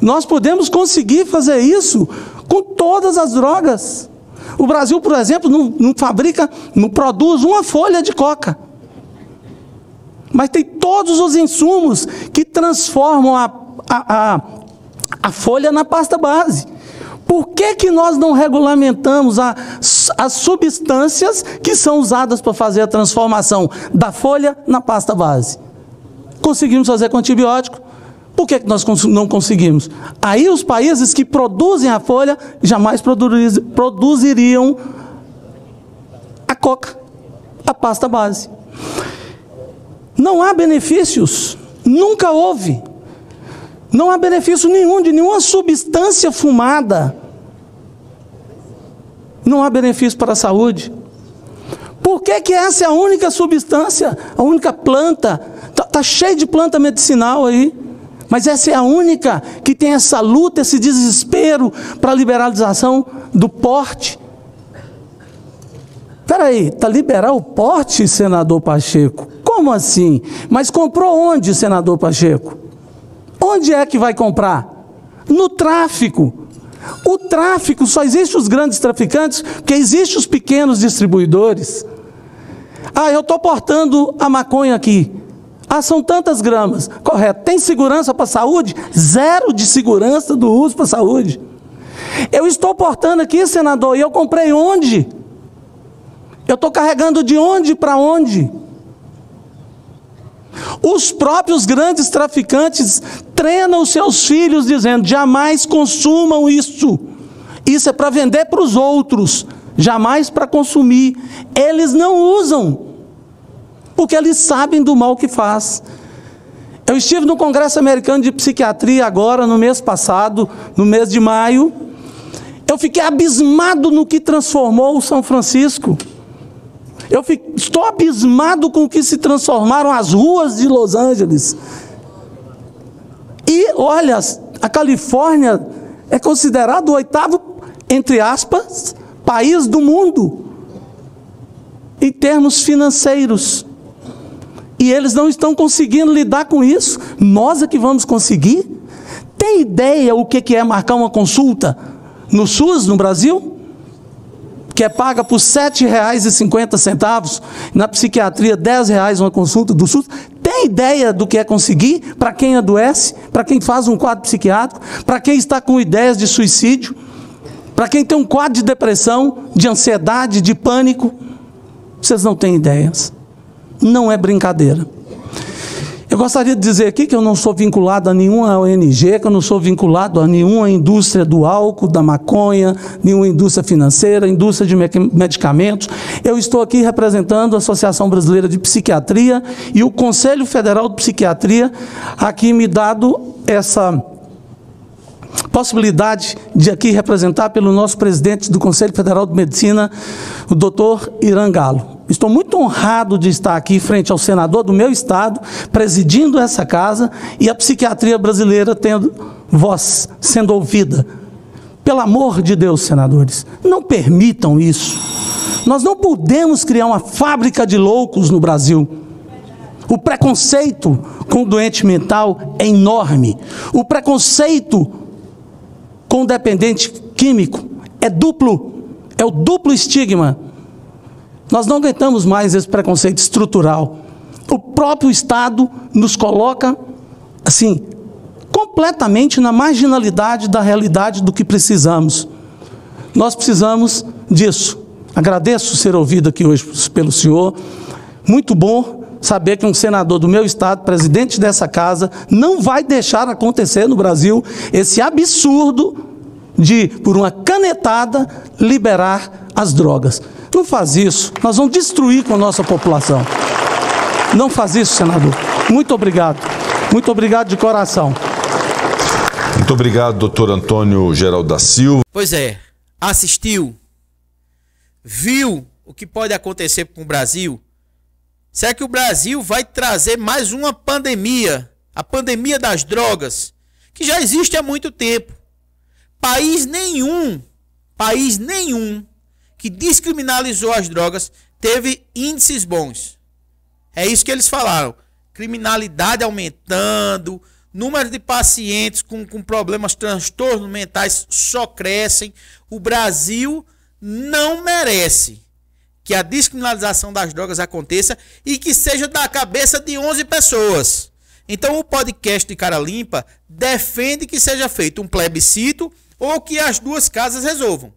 Nós podemos conseguir fazer isso com todas as drogas. O Brasil, por exemplo, não produz uma folha de coca. Mas tem todos os insumos que transformam a folha na pasta base. Por que nós não regulamentamos as substâncias que são usadas para fazer a transformação da folha na pasta base? Conseguimos fazer com antibiótico. Por que nós não conseguimos? Aí os países que produzem a folha jamais produziriam a coca, a pasta base. Não há benefícios, nunca houve. Não há benefício nenhum de nenhuma substância fumada. Não há benefício para a saúde. Por que essa é a única substância, a única planta? Está cheio de planta medicinal aí. Mas essa é a única que tem essa luta, esse desespero para a liberalização do porte. Espera aí, está liberar o porte, senador Pacheco? Como assim? Mas comprou onde, senador Pacheco? Onde é que vai comprar? No tráfico. O tráfico só existe os grandes traficantes, porque existem os pequenos distribuidores. Ah, eu estou portando a maconha aqui. Ah, são tantas gramas. Correto. Tem segurança para a saúde? Zero de segurança do uso para a saúde. Eu estou portando aqui, senador, e eu comprei onde? Eu estou carregando de onde para onde? Os próprios grandes traficantes treinam os seus filhos dizendo: jamais consumam isso. Isso é para vender para os outros, jamais para consumir. Eles não usam, porque eles sabem do mal que faz. Eu estive no Congresso Americano de Psiquiatria agora, no mês passado, no mês de maio. Eu fiquei abismado no que transformou o São Francisco. Estou abismado com o que se transformaram as ruas de Los Angeles. E, olha, a Califórnia é considerado o 8º, entre aspas, país do mundo, em termos financeiros. E eles não estão conseguindo lidar com isso. Nós é que vamos conseguir? Tem ideia o que é marcar uma consulta no SUS, no Brasil? Que é paga por R$ 7,50, na psiquiatria R$ 10 uma consulta do SUS. Tem ideia do que é conseguir para quem adoece, para quem faz um quadro psiquiátrico, para quem está com ideias de suicídio, para quem tem um quadro de depressão, de ansiedade, de pânico? Vocês não têm ideias. Não é brincadeira. Eu gostaria de dizer aqui que eu não sou vinculado a nenhuma ONG, que eu não sou vinculado a nenhuma indústria do álcool, da maconha, nenhuma indústria financeira, indústria de medicamentos. Eu estou aqui representando a Associação Brasileira de Psiquiatria e o Conselho Federal de Psiquiatria, aqui me dado essa possibilidade de aqui representar pelo nosso presidente do Conselho Federal de Medicina, o doutor Irã Galo. Estou muito honrado de estar aqui frente ao senador do meu estado, presidindo essa casa, e a psiquiatria brasileira tendo voz, sendo ouvida. Pelo amor de Deus, senadores, não permitam isso. Nós não podemos criar uma fábrica de loucos no Brasil. O preconceito com o doente mental é enorme. O preconceito com o dependente químico é duplo. É o duplo estigma. Nós não aguentamos mais esse preconceito estrutural. O próprio Estado nos coloca, assim, completamente na marginalidade da realidade do que precisamos. Nós precisamos disso. Agradeço ser ouvido aqui hoje pelo senhor. Muito bom saber que um senador do meu estado, presidente dessa casa, não vai deixar acontecer no Brasil esse absurdo de, por uma canetada, liberar as drogas. Não faz isso. Nós vamos destruir com a nossa população. Não faz isso, senador. Muito obrigado. Muito obrigado de coração. Muito obrigado, doutor Antônio Geraldo da Silva. Pois é, assistiu, viu o que pode acontecer com o Brasil? Será que o Brasil vai trazer mais uma pandemia, a pandemia das drogas, que já existe há muito tempo? País nenhum que descriminalizou as drogas teve índices bons. É isso que eles falaram. Criminalidade aumentando, número de pacientes com problemas, transtornos mentais só crescem. O Brasil não merece que a descriminalização das drogas aconteça e que seja da cabeça de 11 pessoas. Então o podcast de Cara Limpa defende que seja feito um plebiscito ou que as duas casas resolvam.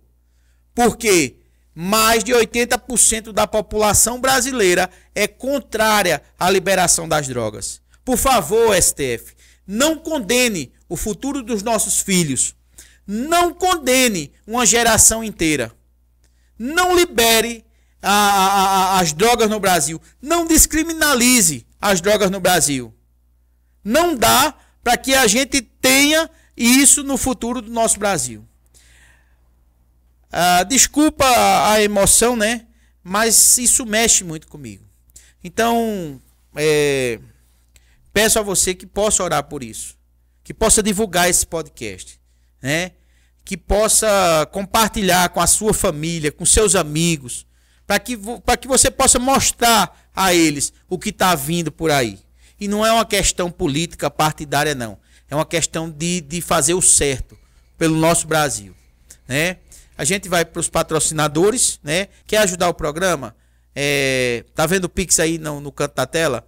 Porque mais de 80% da população brasileira é contrária à liberação das drogas. Por favor, STF, não condene o futuro dos nossos filhos. Não condene uma geração inteira. Não libere as drogas no Brasil. Não descriminalize as drogas no Brasil. Não dá para que a gente tenha isso no futuro do nosso Brasil. Desculpa a emoção, né? Mas isso mexe muito comigo. Então, peço a você que possa orar por isso. Que possa divulgar esse podcast, né? Que possa compartilhar com a sua família, com seus amigos, para que você possa mostrar a eles o que está vindo por aí. E não é uma questão política partidária, não. É uma questão de fazer o certo pelo nosso Brasil, né? A gente vai para os patrocinadores, né? Quer ajudar o programa? Tá vendo o Pix aí no canto da tela?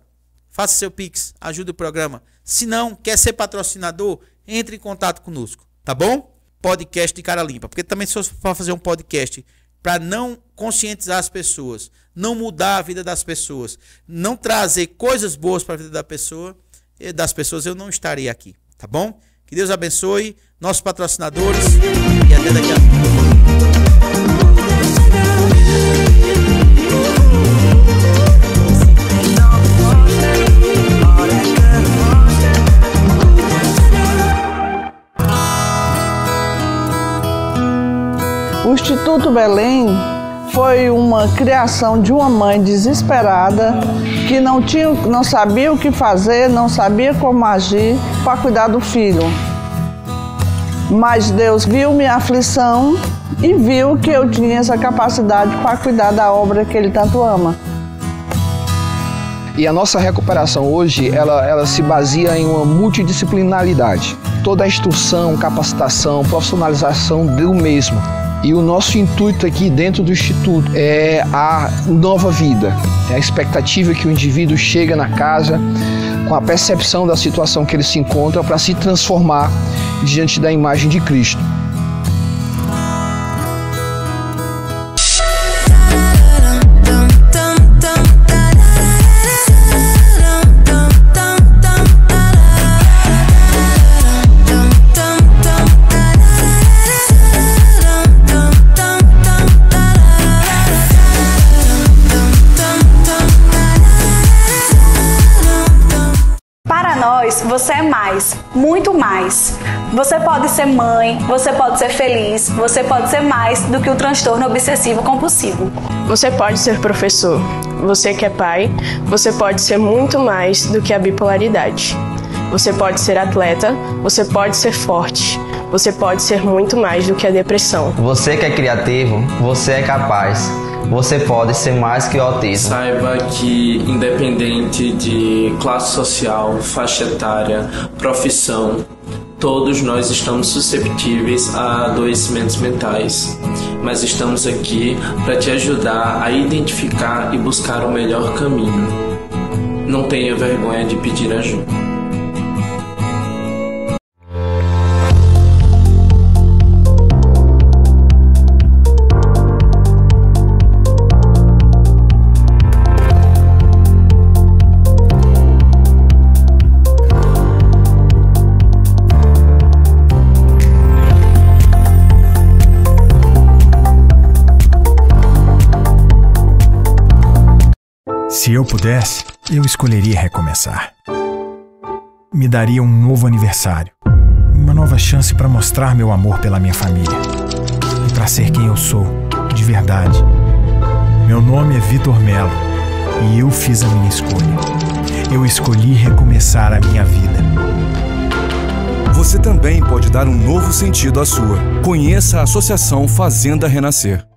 Faça seu Pix, ajude o programa. Se não, quer ser patrocinador, entre em contato conosco, tá bom? Podcast de Cara Limpa. Porque também se for fazer um podcast para não conscientizar as pessoas, não mudar a vida das pessoas, não trazer coisas boas para a vida das pessoas, eu não estaria aqui, tá bom? Que Deus abençoe nossos patrocinadores e até daqui a pouco. O Instituto Belém foi uma criação de uma mãe desesperada que não sabia o que fazer, não sabia como agir para cuidar do filho. Mas Deus viu minha aflição e viu que eu tinha essa capacidade para cuidar da obra que Ele tanto ama. E a nossa recuperação hoje, ela se baseia em uma multidisciplinaridade. Toda a instrução, capacitação, profissionalização do mesmo. E o nosso intuito aqui dentro do Instituto é a nova vida. É a expectativa que o indivíduo chega na casa com a percepção da situação que ele se encontra para se transformar diante da imagem de Cristo. Você é mais, muito mais. Você pode ser mãe, você pode ser feliz, você pode ser mais do que o transtorno obsessivo compulsivo. Você pode ser professor, você que é pai, você pode ser muito mais do que a bipolaridade. Você pode ser atleta, você pode ser forte, você pode ser muito mais do que a depressão. Você que é criativo, você é capaz. Você pode ser mais que o autismo. Saiba que, independente de classe social, faixa etária, profissão, Todos nós estamos susceptíveis a adoecimentos mentais, mas estamos aqui para te ajudar a identificar e buscar o melhor caminho. Não tenha vergonha de pedir ajuda. Se eu pudesse, eu escolheria recomeçar. Me daria um novo aniversário, uma nova chance para mostrar meu amor pela minha família e para ser quem eu sou, de verdade. Meu nome é Vitor Melo e eu fiz a minha escolha. Eu escolhi recomeçar a minha vida. Você também pode dar um novo sentido à sua. Conheça a Associação Fazenda Renascer.